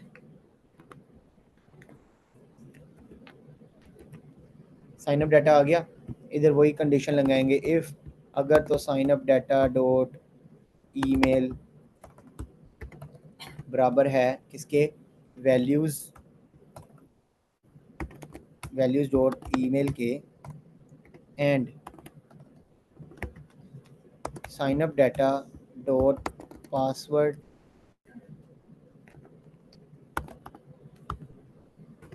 Sign up data आ गया, इधर वही कंडीशन लगाएंगे, इफ़ अगर तो sign up data dot email बराबर है किसके, वैल्यूज़, वैल्यूज़ डॉट ईमेल के, and sign up data dot password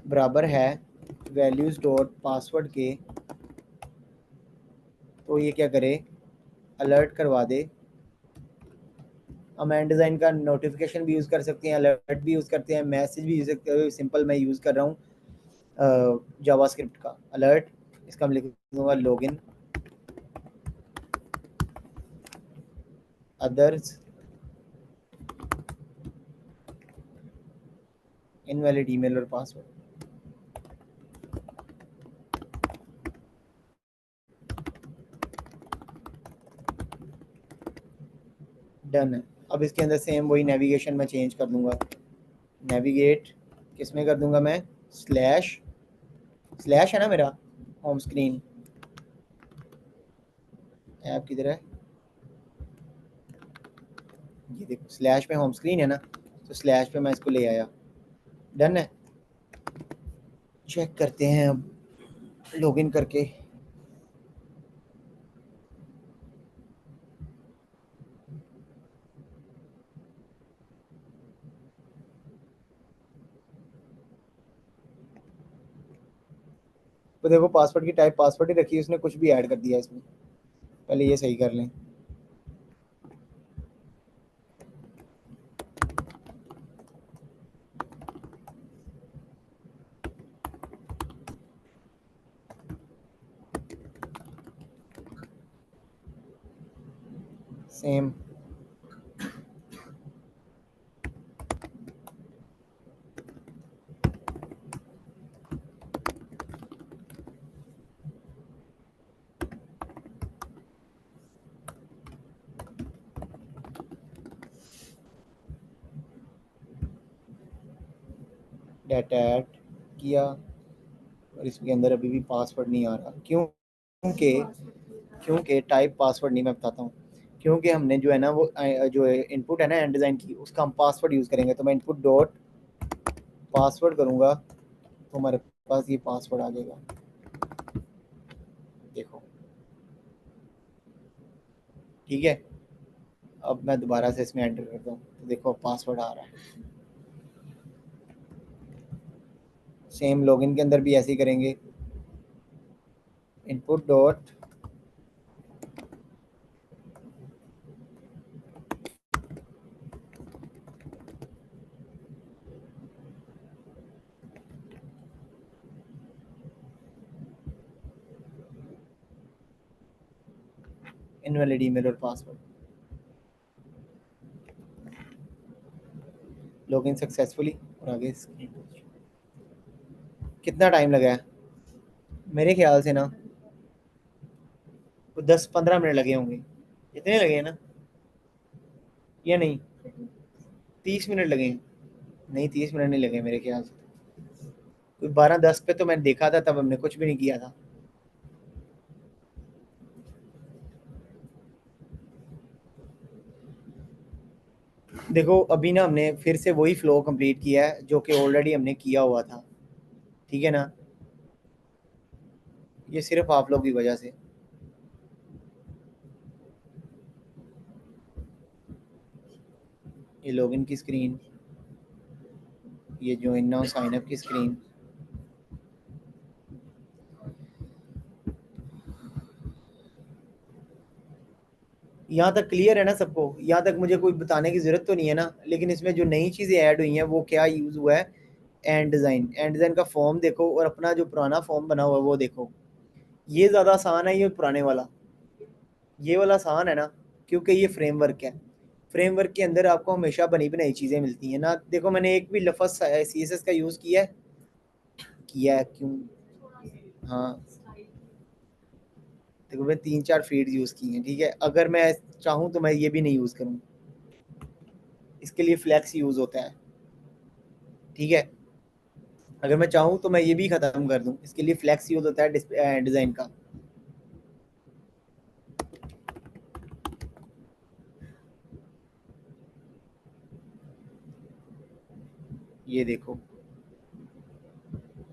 बराबर है वैल्यूज़ डॉट पासवर्ड के। तो ये क्या करे, अलर्ट करवा दे। हम एंड डिज़ाइन का नोटिफिकेशन भी यूज़ कर सकते हैं, अलर्ट भी यूज़ करते हैं, मैसेज भी यूज़ करते हैं। सिंपल मैं यूज़ कर रहा हूँ जावास्क्रिप्ट का अलर्ट, इसका मैं लिख दूँगा लॉगिन अदर्स इनवैलिड ईमेल और पासवर्ड। डन है। अब इसके अंदर सेम वही नेविगेशन मैं चेंज कर दूंगा, नेविगेट किस में कर दूंगा मैं, स्लैश, स्लैश है ना मेरा होम स्क्रीन, ऐप किधर है, ये देखो स्लैश पे होम स्क्रीन है ना, तो स्लैश पे मैं इसको ले आया। डन है। चेक करते हैं अब लॉगिन करके। तो देखो पासवर्ड की टाइप पासवर्ड ही रखी है उसने, कुछ भी ऐड कर दिया इसमें। पहले ये सही कर लें। सेम डाटा ऐड किया, और इसके अंदर अभी भी पासवर्ड नहीं आ रहा, क्योंकि क्योंकि टाइप पासवर्ड नहीं, मैं बताता हूँ। क्योंकि हमने जो है ना, वो जो इनपुट है ना एंड डिज़ाइन की, उसका हम पासवर्ड यूज़ करेंगे। तो मैं इनपुट डॉट पासवर्ड करूँगा तो हमारे पास ये पासवर्ड आ जाएगा, देखो, ठीक है। अब मैं दोबारा से इसमें एंटर करता हूँ तो देखो पासवर्ड आ रहा है। सेम लॉगिन के अंदर भी ऐसे ही करेंगे, इनपुट डॉट इनवैलिड ईमेल और पासवर्ड, लॉगिन सक्सेसफुली, और आगे कितना टाइम लगा है मेरे ख्याल से ना, 10-15 मिनट लगे होंगे, इतने लगे हैं ना, या नहीं, 30 मिनट लगे हैं? नहीं, 30 मिनट नहीं लगे मेरे ख्याल से, कोई 12-10 पे तो मैंने देखा था, तब हमने कुछ भी नहीं किया था। देखो अभी ना हमने फिर से वही फ्लो कंप्लीट किया है जो कि ऑलरेडी हमने किया हुआ था, ठीक है ना, ये सिर्फ आप लोग की वजह से। ये लॉगिन की स्क्रीन, ये ज्वाइन नाउ साइन अप की स्क्रीन, यहाँ तक क्लियर है ना सबको? यहाँ तक मुझे कोई बताने की ज़रूरत तो नहीं है ना? लेकिन इसमें जो नई चीज़ें ऐड हुई हैं वो क्या यूज़ हुआ है, एंड डिज़ाइन का फॉर्म देखो, और अपना जो पुराना फॉर्म बना हुआ है वो देखो, ये ज़्यादा आसान है ये पुराने वाला, ये वाला आसान है ना, क्योंकि ये फ्रेमवर्क है। फ्रेमवर्क के अंदर आपको हमेशा बनी बनाई चीज़ें मिलती हैं ना। देखो मैंने एक भी लफ्ज़ CSS का यूज़ किया है क्यों? हाँ, देखो मैं 3-4 फीड यूज़ की हैं, ठीक है। अगर मैं चाहूँ तो मैं ये भी नहीं यूज़ करूँ, इसके लिए फ्लैक्स यूज़ होता है, ठीक है। अगर मैं चाहूँ तो मैं ये भी ख़त्म कर दूँ, इसके लिए फ्लैक्स यूज़ होता है डिज़ाइन का। ये देखो,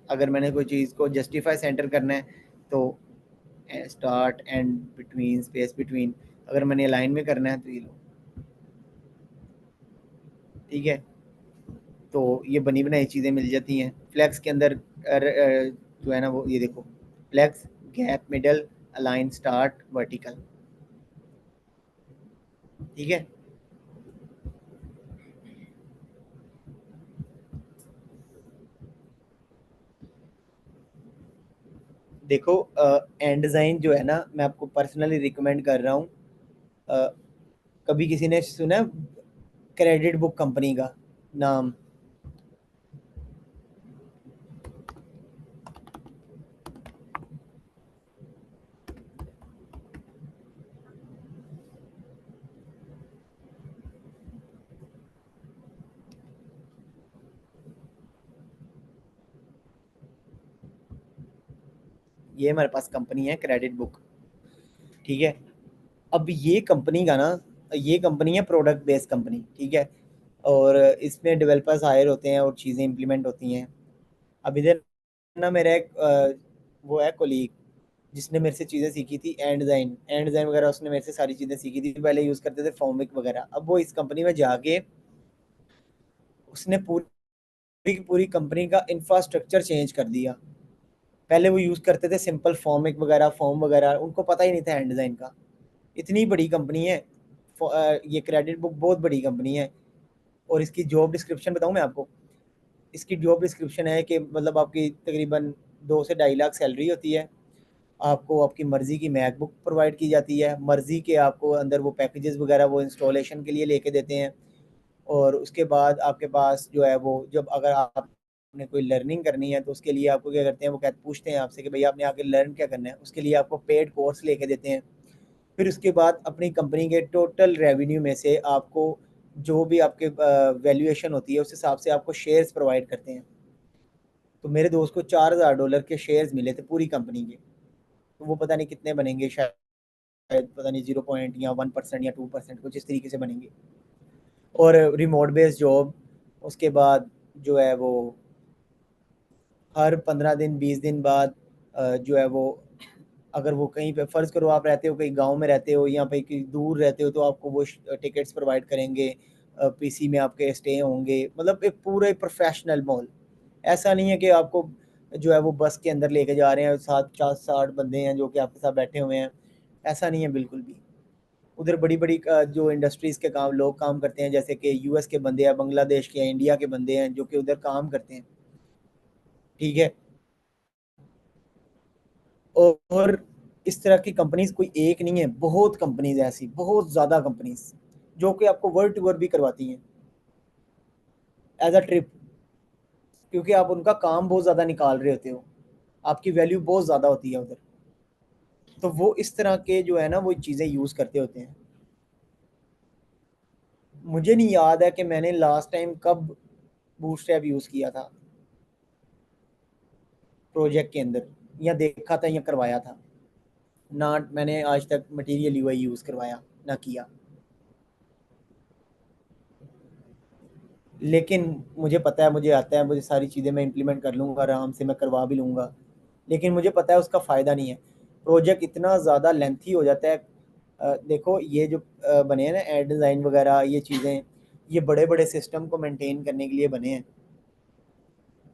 अगर मैंने कोई चीज़ को जस्टिफाई सेंटर करना है तो start and between, space between, अगर मैंने लाइन में करना है तो ये लो, ठीक है। तो ये बनी बनाई चीज़ें मिल जाती हैं फ्लैक्स के अंदर। जो है ना वो ये देखो, flex, gap, middle, align, start, vertical, ठीक है। देखो एंड डिज़ाइन जो है ना, मैं आपको पर्सनली रिकमेंड कर रहा हूँ। अ, कभी किसी ने सुना क्रेडिट बुक कंपनी का नाम? ये हमारे पास कंपनी है क्रेडिट बुक, ठीक है। अब ये कंपनी का ना, ये कंपनी है प्रोडक्ट बेस्ड कंपनी, ठीक है। और इसमें डेवलपर्स हायर होते हैं और चीज़ें इंप्लीमेंट होती हैं। अब इधर ना मेरा एक वो है कोलीग, जिसने मेरे से चीज़ें सीखी थी, एंड डिज़ाइन वगैरह उसने मेरे से सारी चीज़ें सीखी थी। पहले यूज़ करते थे फॉर्मिक वगैरह, अब वो इस कंपनी में जाके उसने पूरी की पूरी कंपनी का इंफ्रास्ट्रक्चर चेंज कर दिया। पहले वो यूज़ करते थे सिंपल फॉर्मिक वगैरह, फॉर्म वगैरह, उनको पता ही नहीं था हैंड डिज़ाइन का। इतनी बड़ी कंपनी है, ये क्रेडिट बुक बहुत बड़ी कंपनी है। और इसकी जॉब डिस्क्रिप्शन बताऊँ मैं आपको? इसकी जॉब डिस्क्रिप्शन है कि मतलब आपकी तकरीबन 2 से 2.5 लाख सैलरी होती है। आपको आपकी मर्ज़ी की मैकबुक प्रोवाइड की जाती है, मर्ज़ी के आपको अंदर वो पैकेजेस वगैरह वो इंस्टॉलेशन के लिए लेके देते हैं। और उसके बाद आपके पास जो है वो, जब अगर आपने कोई लर्निंग करनी है तो उसके लिए आपको क्या करते हैं, वो कहते पूछते हैं आपसे कि भैया आपने आगे लर्न क्या करना है, उसके लिए आपको पेड कोर्स लेके देते हैं। फिर उसके बाद अपनी कंपनी के टोटल रेवेन्यू में से आपको जो भी आपके वैल्यूएशन होती है उस हिसाब से आपको शेयर्स प्रोवाइड करते हैं। तो मेरे दोस्त को $4,000 के शेयर्स मिले थे पूरी कंपनी के। तो वो पता नहीं कितने बनेंगे, शायद पता नहीं 0 या 1% या 2% कुछ इस तरीके से बनेंगे। और रिमोट बेस्ड जॉब, उसके बाद जो है वो हर 15 दिन 20 दिन बाद जो है वो, अगर वो कहीं पे फ़र्ज़ करो आप रहते हो कहीं गाँव में रहते हो या कहीं कहीं दूर रहते हो, तो आपको वो टिकट्स प्रोवाइड करेंगे, पीसी में आपके स्टे होंगे, मतलब एक पूरे प्रोफेशनल माहौल। ऐसा नहीं है कि आपको जो है वो बस के अंदर लेके जा रहे हैं, साथ 50-60 बंदे हैं जो कि आपके साथ बैठे हुए हैं, ऐसा नहीं है बिल्कुल भी। उधर बड़ी-बड़ी जो इंडस्ट्रीज़ के काम लोग काम करते हैं, जैसे कि यूएस के बंदे हैं, बांग्लादेश के हैं, इंडिया के बंदे हैं जो कि उधर काम करते हैं, ठीक है? और इस तरह की कंपनीज़ कोई एक नहीं है, बहुत कंपनीज़ हैं ऐसी, बहुत ज़्यादा कंपनीज़, जो कि आपको वर्ल्ड टूर भी करवाती हैं एज़ अ ट्रिप, क्योंकि आप उनका काम बहुत ज़्यादा निकाल रहे होते हो, आपकी वैल्यू बहुत ज़्यादा होती है उधर। तो वो इस तरह के जो है ना वो चीज़ें यूज़ करते होते हैं। मुझे नहीं याद है कि मैंने लास्ट टाइम कब बूटस्ट्रैप यूज़ किया था प्रोजेक्ट के अंदर, या देखा था या करवाया था। ना मैंने आज तक मटेरियल यूआई यूज़ करवाया, ना किया। लेकिन मुझे पता है, मुझे आता है, मुझे सारी चीज़ें मैं इम्प्लीमेंट कर लूँगा, आराम से मैं करवा भी लूँगा। लेकिन मुझे पता है उसका फ़ायदा नहीं है। प्रोजेक्ट इतना ज़्यादा लेंथी हो जाता है। देखो ये जो बने हैं ना एड डिज़ाइन वगैरह ये चीज़ें, ये बड़े-बड़े सिस्टम को मेंटेन करने के लिए बने हैं।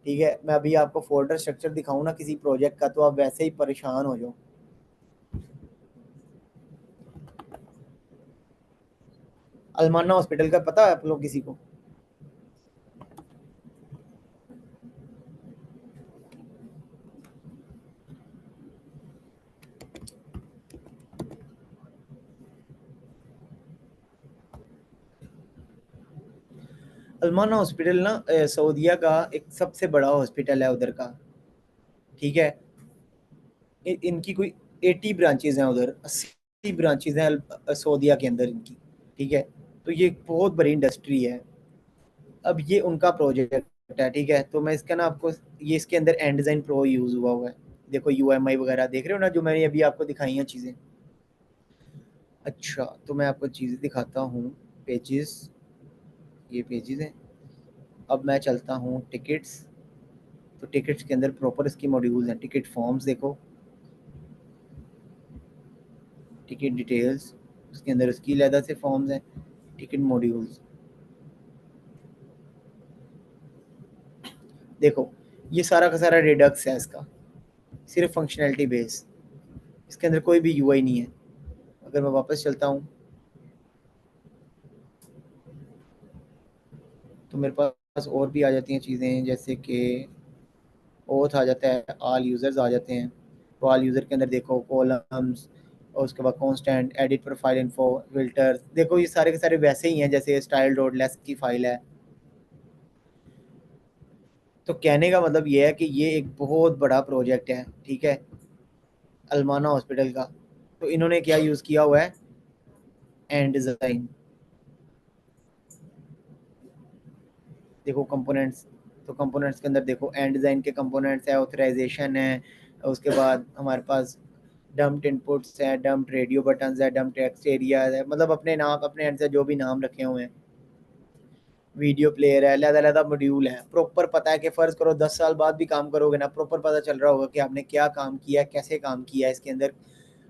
ठीक है? मैं अभी आपको फ़ोल्डर स्ट्रक्चर दिखाऊँ ना किसी प्रोजेक्ट का, तो आप वैसे ही परेशान हो जाओ। अल्माना हॉस्पिटल का पता है आप लोग किसी को? अल्माना हॉस्पिटल ना सऊदीया का एक सबसे बड़ा हॉस्पिटल है उधर का, ठीक है? इनकी कोई 80 ब्रांचेज़ हैं उधर, 80 ब्रांचेज़ हैं सऊदीया के अंदर इनकी, ठीक है? तो ये बहुत बड़ी इंडस्ट्री है। अब ये उनका प्रोजेक्ट है, ठीक है? तो मैं इसका ना आपको, ये इसके अंदर एंड डिज़ाइन प्रो यूज़ हुआ हुआ है। देखो यूएमआई वगैरह देख रहे हो ना जो मैंने अभी आपको दिखाई हैं चीज़ें। अच्छा, तो मैं आपको चीज़ें दिखाता हूँ, पेजेज़, ये पेजेज़ हैं। अब मैं चलता हूँ टिकट्स, तो टिकट्स के अंदर प्रॉपर इसकी मॉड्यूल्स हैं। टिकट फॉर्म्स देखो, टिकट डिटेल्स, उसके अंदर उसकी अलग से फॉर्म्स हैं, टिकट मॉड्यूल्स। देखो, ये सारा का सारा रिडक्स है इसका, सिर्फ फंक्शनैलिटी बेस, इसके अंदर कोई भी यूआई नहीं है। अगर मैं वापस चलता हूँ तो मेरे पास और भी आ जाती हैं चीज़ें, जैसे कि ओथ आ जाता है, ऑल यूज़र्स आ जाते हैं। तो ऑल यूज़र के अंदर देखो कॉलम्स, और उसके बाद constant edit profile info filters, देखो ये सारे के सारे वैसे ही हैं जैसे स्टाइल डॉट लेस की फ़ाइल है। तो कहने का मतलब ये है कि ये एक बहुत बड़ा प्रोजेक्ट है, ठीक है, अल्माना हॉस्पिटल का। तो इन्होंने क्या यूज़ किया हुआ है, एंड डिज़ाइन। देखो कंपोनेंट्स, तो कंपोनेंट्स के अंदर देखो एंड डिज़ाइन के कंपोनेंट्स है, ऑथराइजेशन है, उसके बाद हमारे पास डम्प्ड इनपुट्स है, डम्प्ड रेडियो बटन्स है, डम्प्ड टेक्स्ट एरिया है, मतलब अपने नाम अपने एंड से जो भी नाम रखे हुए हैं। वीडियो प्लेयर है, अलग-अलग मॉड्यूल है, प्रॉपर पता है कि फ़र्ज़ करो 10 साल बाद भी काम करोगे ना, प्रॉपर पता चल रहा होगा कि आपने क्या काम किया है, कैसे काम किया है इसके अंदर।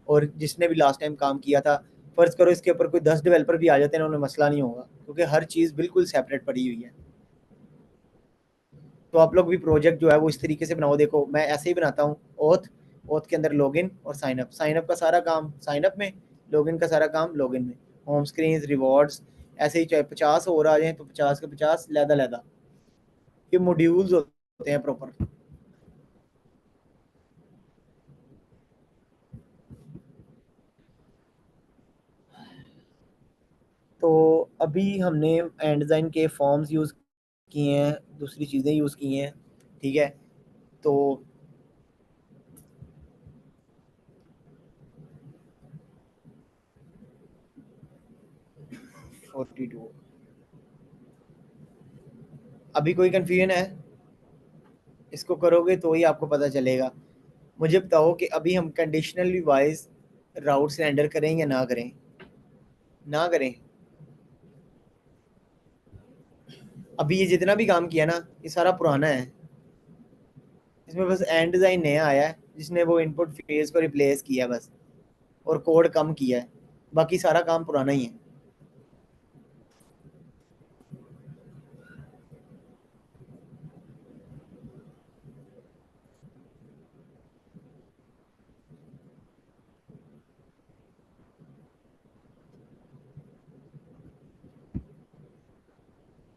और जिसने भी लास्ट टाइम काम किया था, फ़र्ज़ करो इसके ऊपर कोई 10 डेवलपर भी आ जाते हैं ना, उन्हें मसला नहीं होगा, क्योंकि हर चीज़ बिल्कुल सेपरेट पड़ी हुई है। तो आप लोग भी प्रोजेक्ट जो है वो इस तरीके से बनाओ। देखो मैं ऐसे ही बनाता हूँ, ओथ, ओथ के अंदर लॉगिन और साइन अप का सारा काम साइन अप में, लॉगिन का सारा काम लॉगिन में, होम स्क्रीन रिवॉर्ड्स, ऐसे ही चाहे 50 और आ जाएँ तो 50 के 50 लैदा-लैदा, ये मॉड्यूल्स होते हैं प्रॉपर। तो अभी हमने एंड डिज़ाइन के फॉर्म्स यूज़ किए हैं, दूसरी चीज़ें यूज़ की हैं, ठीक है? तो 42, अभी कोई कन्फ्यूजन है? इसको करोगे तो ही आपको पता चलेगा। मुझे बताओ कि अभी हम कंडीशनली वाइज राउट्स रेंडर करें या ना करें? ना करें। अभी ये जितना भी काम किया ना, ये सारा पुराना है। इसमें बस एंड डिज़ाइन नया आया है जिसने वो इनपुट फेज को रिप्लेस किया बस, और कोड कम किया है, बाकी सारा काम पुराना ही है।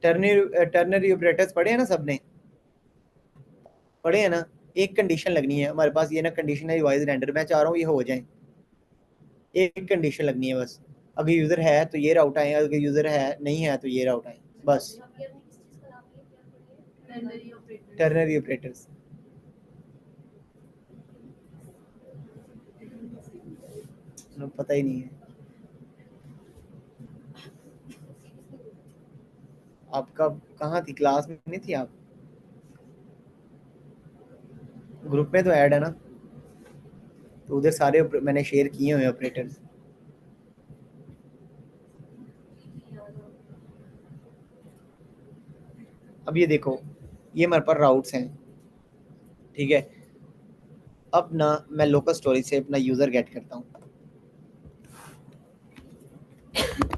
टर्नरी ऑपरेटर्स पढ़े हैं ना सबने, पढ़े हैं ना। एक कंडीशन लगनी है हमारे पास, ये ना कंडीशनल वॉइस रेंडर मैं चाह रहा हूँ ये हो जाए। एक कंडीशन लगनी है बस, अगर यूज़र है तो ये राउट आए, अगर यूज़र है नहीं है तो ये राउट आए बस। टर्नरी ऑपरेटर्स पता ही नहीं है आपका, कहाँ थी क्लास में नहीं थी आप, ग्रुप में तो ऐड है ना, तो उधर सारे मैंने शेयर किए हुए ऑपरेटर्स। अब ये देखो, ये हमारे पास राउट्स हैं, ठीक है। अब ना मैं लोकल स्टोरेज से अपना यूज़र गेट करता हूँ,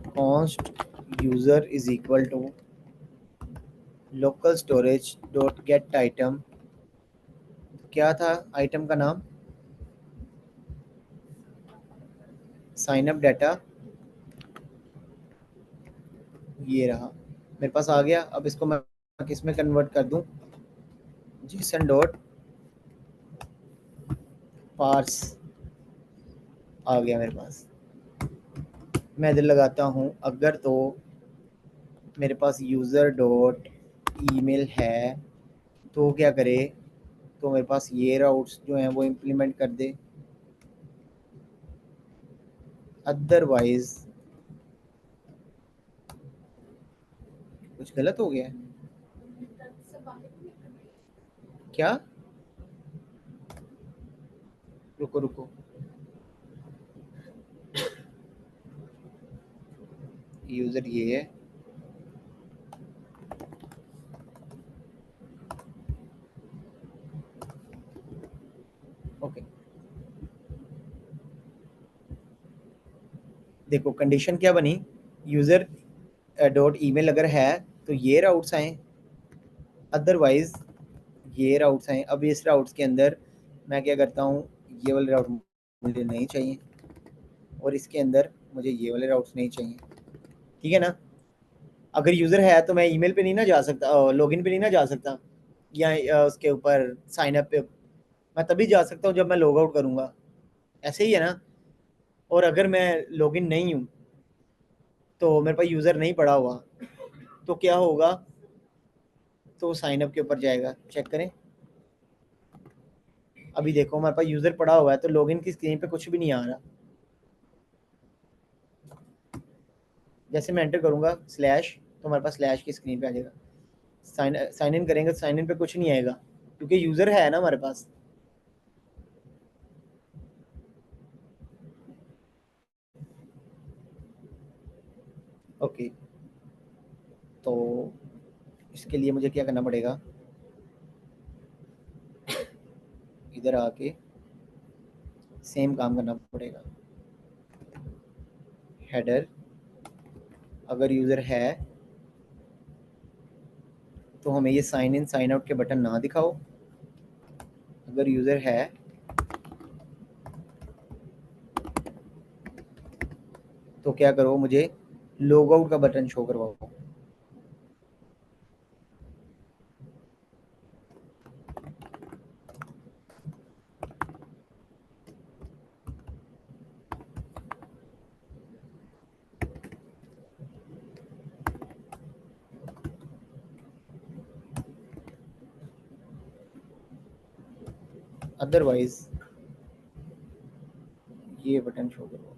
const user is equal to local storage dot get item, क्या था आइटम का नाम, साइन अप डाटा, ये रहा मेरे पास आ गया। अब इसको मैं किस में कन्वर्ट कर दूं, जेसन डॉट पार्स आ गया मेरे पास। मैं इधर लगाता हूँ अगर, तो मेरे पास यूज़र डॉट ईमेल है तो क्या करे, तो मेरे पास ये राउट्स जो हैं वो इम्प्लीमेंट कर दे, अदरवाइज कुछ गलत हो गया है क्या, रुको रुको, यूज़र ये है, ओके। देखो कंडीशन क्या बनी, यूज़र डॉट ईमेल अगर है तो ये राउट्स आए, अदरवाइज ये राउट्स आए। अब इस राउट्स के अंदर मैं क्या करता हूँ, ये वाले राउट मुझे नहीं चाहिए और इसके अंदर मुझे ये वाले राउट्स नहीं चाहिए, ठीक है ना। अगर यूज़र है तो मैं ईमेल पे नहीं ना जा सकता, लॉगिन पे नहीं ना जा सकता, या उसके ऊपर साइन अप पे मैं तभी जा सकता हूँ जब मैं लॉग आउट करूँगा, ऐसे ही है ना। और अगर मैं लॉगिन नहीं हूँ तो मेरे पास यूज़र नहीं पड़ा हुआ तो क्या होगा, तो साइन अप के ऊपर जाएगा, चेक करें। अभी देखो हमारे पास यूज़र पड़ा हुआ है तो लॉगिन की स्क्रीन पे कुछ भी नहीं आ रहा, जैसे मैं एंटर करूँगा स्लैश तो हमारे पास स्लैश की स्क्रीन पे आ जाएगा, साइन इन करेंगे तो साइन इन पे कुछ नहीं आएगा क्योंकि यूज़र है ना हमारे पास। ओके, तो इसके लिए मुझे क्या करना पड़ेगा, इधर आके सेम काम करना पड़ेगा, हेडर अगर यूज़र है तो हमें ये साइन इन साइन आउट के बटन ना दिखाओ, अगर यूज़र है तो क्या करो, मुझे लॉग आउट का बटन शो करवाओ। अदरवाइज ये बटन शो करवाओ।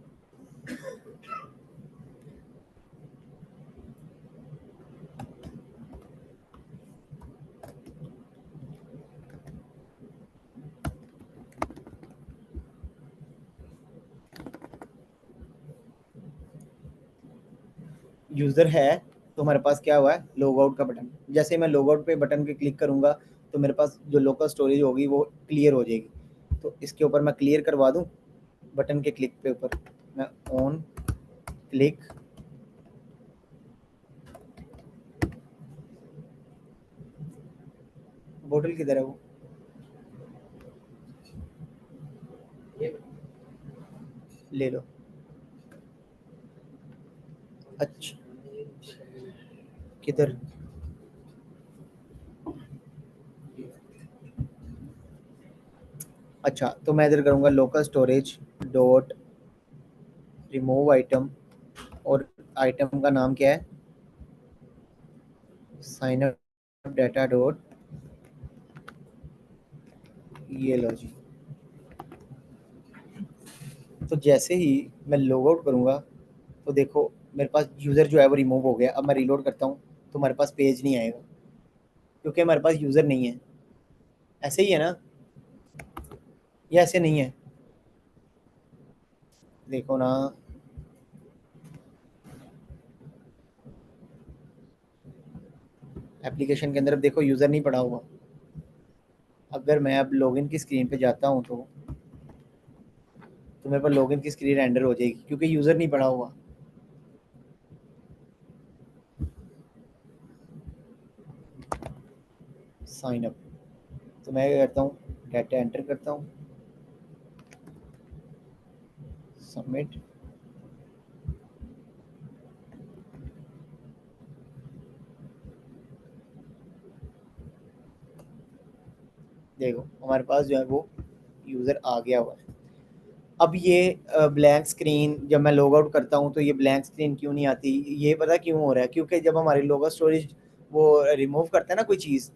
यूज़र है तो हमारे पास क्या हुआ है, लॉग आउट का बटन, जैसे मैं लॉग आउट पे बटन पे क्लिक करूँगा तो मेरे पास जो लोकल स्टोरेज होगी वो क्लियर हो जाएगी। तो इसके ऊपर मैं क्लियर करवा दूँ, बटन के क्लिक पे ऊपर मैं ऑन क्लिक, बोतल किधर है वो, ले लो। अच्छा किधर, अच्छा तो मैं इधर करूँगा local storage dot remove item, और आइटम का नाम क्या है, साइन अप डाटा डॉट, ये लो जी। तो जैसे ही मैं लॉग आउट करूँगा तो देखो मेरे पास यूज़र जो है वो रिमूव हो गया। अब मैं रीलोड करता हूँ तो हमारे पास पेज नहीं आएगा क्योंकि हमारे पास यूज़र नहीं है। ऐसे ही है ना, या ऐसे नहीं है, देखो ना, एप्लीकेशन के अंदर अब देखो यूज़र नहीं पड़ा हुआ। अगर मैं अब लॉगिन की स्क्रीन पे जाता हूँ तो मेरे पास लॉगिन की स्क्रीन रेंडर हो जाएगी क्योंकि यूज़र नहीं पड़ा हुआ। साइन अप, तो मैं क्या करता हूँ, डाटा एंटर करता हूँ, सबमिट। देखो हमारे पास जो है वो यूज़र आ गया हुआ है। अब ये ब्लैंक स्क्रीन जब मैं लॉग आउट करता हूँ तो ये ब्लैंक स्क्रीन क्यों नहीं आती, ये पता क्यों हो रहा है, क्योंकि जब हमारी लोकल स्टोरेज वो रिमूव करता है ना कोई चीज़,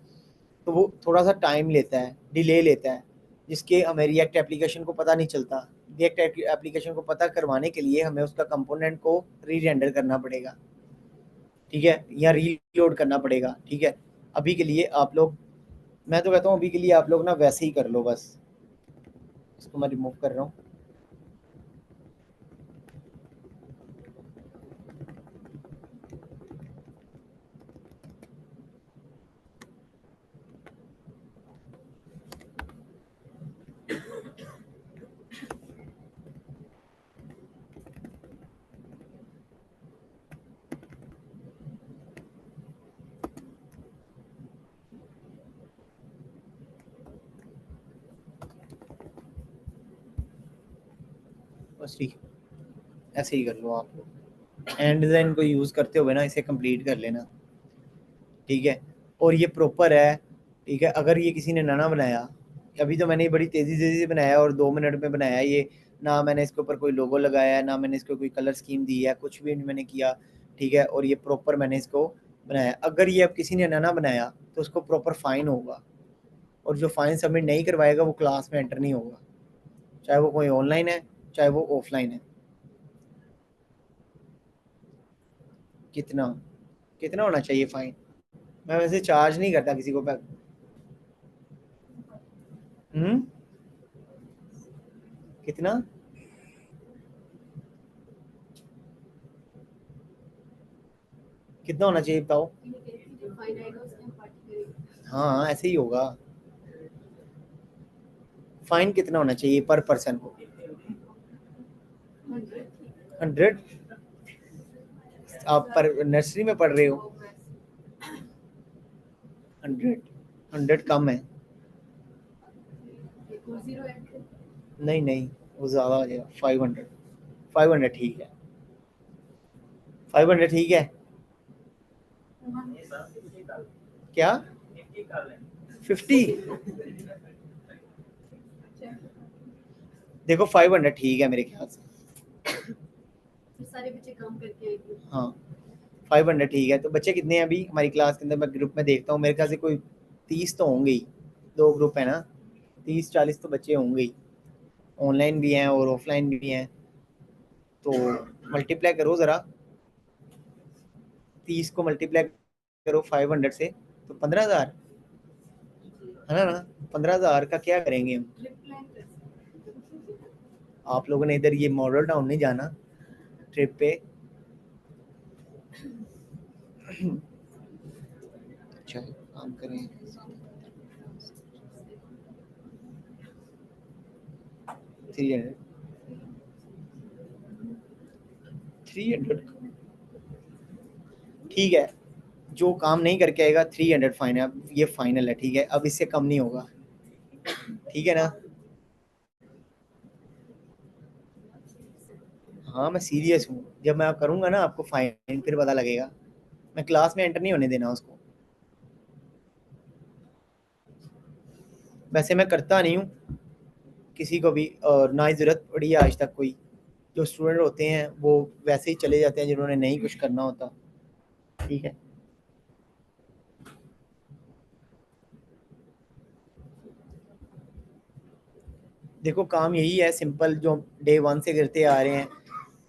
तो वो थोड़ा सा टाइम लेता है, डिले लेता है, जिसके हमें रिएक्ट एप्लीकेशन को पता नहीं चलता। रिएक्ट एप्लीकेशन को पता करवाने के लिए हमें उसका कंपोनेंट को री रेंडर करना पड़ेगा, ठीक है, या रीलोड करना पड़ेगा, ठीक है। अभी के लिए आप लोग, मैं तो कहता हूँ अभी के लिए आप लोग ना वैसे ही कर लो बस। इसको मैं रिमूव कर रहा हूँ। बस ठीक है, ऐसे ही कर लो आप लोग। एंड डिज़ाइन को यूज़ करते हुए ना इसे कंप्लीट कर लेना, ठीक है। और ये प्रॉपर है, ठीक है। अगर ये किसी ने नया बनाया, अभी तो मैंने बड़ी तेज़ी तेज़ी से बनाया और 2 मिनट में बनाया ये, ना मैंने इसके ऊपर कोई लोगो लगाया है, ना मैंने इसको कोई कलर स्कीम दी है, कुछ भी नहीं मैंने किया, ठीक है। और ये प्रॉपर मैंने इसको बनाया। अगर ये अब किसी ने नया बनाया तो उसको प्रॉपर फ़ाइन होगा, और जो फ़ाइन सबमिट नहीं करवाएगा वो क्लास में एंटर नहीं होगा, चाहे वो कोई ऑनलाइन है चाहे वो ऑफलाइन है। कितना, कितना होना चाहिए फ़ाइन, मैं वैसे चार्ज नहीं करता किसी को हम्म, कितना, कितना होना चाहिए बताओ। हाँ ऐसे ही होगा। फाइन कितना होना चाहिए पर पर्सन को, 100। आप पर नर्सरी में पढ़ रहे हो, 100, 100 कम है। नहीं नहीं, वो ज़्यादा हो जाएगा, 500, 500 ठीक है, 500 ठीक है। क्या, 50, देखो 500 ठीक है मेरे ख्याल से। हाँ 500 ठीक है। तो बच्चे कितने हैं अभी हमारी क्लास के अंदर, मैं ग्रुप में देखता हूँ मेरे ख्याल से कोई 30 तो होंगे ही, 2 ग्रुप है ना, 30-40 तो बच्चे होंगे ही, ऑनलाइन भी हैं और ऑफलाइन भी हैं। तो मल्टीप्लाई करो ज़रा, 30 को मल्टीप्लाई करो 500 से, तो 15,000 है ना। 15,000 का क्या करेंगे हम। आप लोगों ने इधर ये मॉडल टाउन नहीं जाना ट्रिप पे। अच्छा काम करें, 300 300 ठीक है, जो काम नहीं करके आएगा 300 फाइन है, ये फाइनल है, ठीक है, अब इससे कम नहीं होगा, ठीक है ना। हाँ मैं सीरियस हूँ, जब मैं करूँगा ना आपको फाइन फिर पता लगेगा, मैं क्लास में एंटर नहीं होने देना उसको। वैसे मैं करता नहीं हूँ किसी को भी, और ना ही ज़रूरत पड़ी है आज तक कोई। जो स्टूडेंट होते हैं वो वैसे ही चले जाते हैं जिन्होंने नहीं कुछ करना होता, ठीक है। देखो काम यही है सिंपल, जो डे वन से करते आ रहे हैं,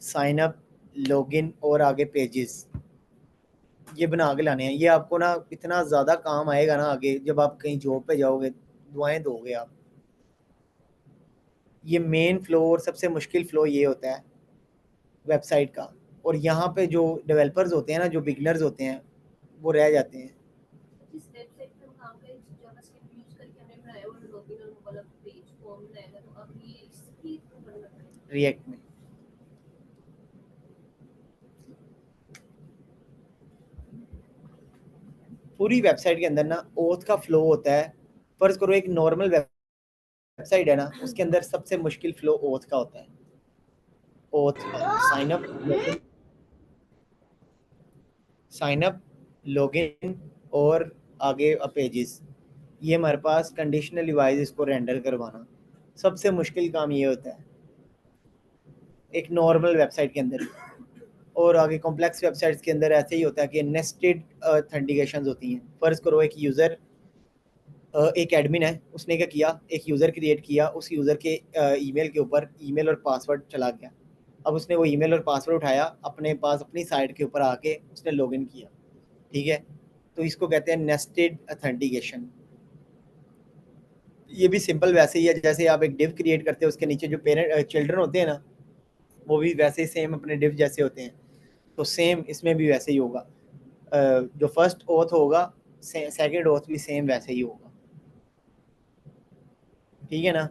साइन अप, लॉगिन और आगे पेजेस, ये बना के लाने हैं। ये आपको ना इतना ज़्यादा काम आएगा ना आगे, जब आप कहीं जॉब पे जाओगे दुआएं दोगे आप। ये मेन फ्लो और सबसे मुश्किल फ्लो ये होता है वेबसाइट का। और यहाँ पे जो डेवलपर्स होते हैं ना, जो बिगनर्स होते हैं, वो रह जाते हैं। जिस वेबसाइट पे हम काम करें, जावास्क्रिप्ट यूज करके हमने बनाया और लॉगिन और वाला पेज फॉर्म बनाएगा, तो अब ये इसकी बनना पड़ेगा रिएक्ट में। पूरी वेबसाइट के अंदर ना ओथ का फ्लो होता है। फर्ज करो एक नॉर्मल वेबसाइट है ना, उसके अंदर सबसे मुश्किल फ्लो ओथ का होता है। Auth, sign up, sign up, login और आगे पेजेस, ये हमारे पास कंडीशनल वाइज इसको रेंडर करवाना सबसे मुश्किल काम ये होता है एक नॉर्मल वेबसाइट के अंदर। और आगे कॉम्प्लेक्स वेबसाइट्स के अंदर ऐसे ही होता है कि नेस्टेड ऑथेंटिकेशंस होती हैं। फर्ज करो एक यूज़र, एक एडमिन है, उसने क्या किया, एक यूज़र क्रिएट किया, उस यूज़र के ईमेल के ऊपर ईमेल और पासवर्ड चला गया। अब उसने वो ईमेल और पासवर्ड उठाया अपने पास, अपनी साइट के ऊपर आके उसने लॉगिन किया, ठीक है। तो इसको कहते हैं नेस्टेड ऑथेंटिकेशन। ये भी सिंपल वैसे ही है जैसे आप एक डिव क्रिएट करते हैं, उसके नीचे जो पेरेंट चिल्ड्रन होते हैं ना, वो भी वैसे ही सेम अपने डिव जैसे होते हैं। तो सेम इसमें भी वैसे ही होगा। जो फर्स्ट ओथ होगा, सेकंड ओथ भी सेम वैसे ही होगा, ठीक है ना।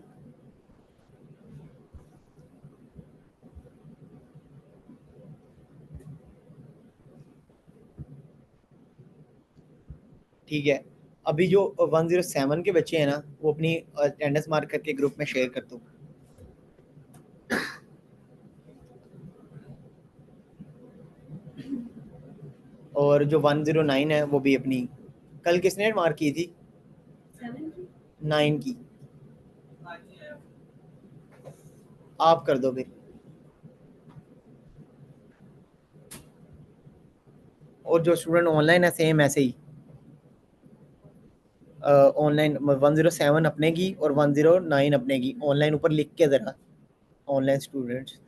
ठीक है, अभी जो 107 के बच्चे हैं ना, वो अपनी अटेंडेंस मार्क करके ग्रुप में शेयर कर दो। और जो 109 है वो भी अपनी, कल किसने मार्क की थी, 9 की, आप कर दो फिर। और जो स्टूडेंट ऑनलाइन है सेम ऐसे ही, ऑनलाइन 107 अपने की और 109 अपने की, ऑनलाइन ऊपर लिख के ज़रा, ऑनलाइन स्टूडेंट्स।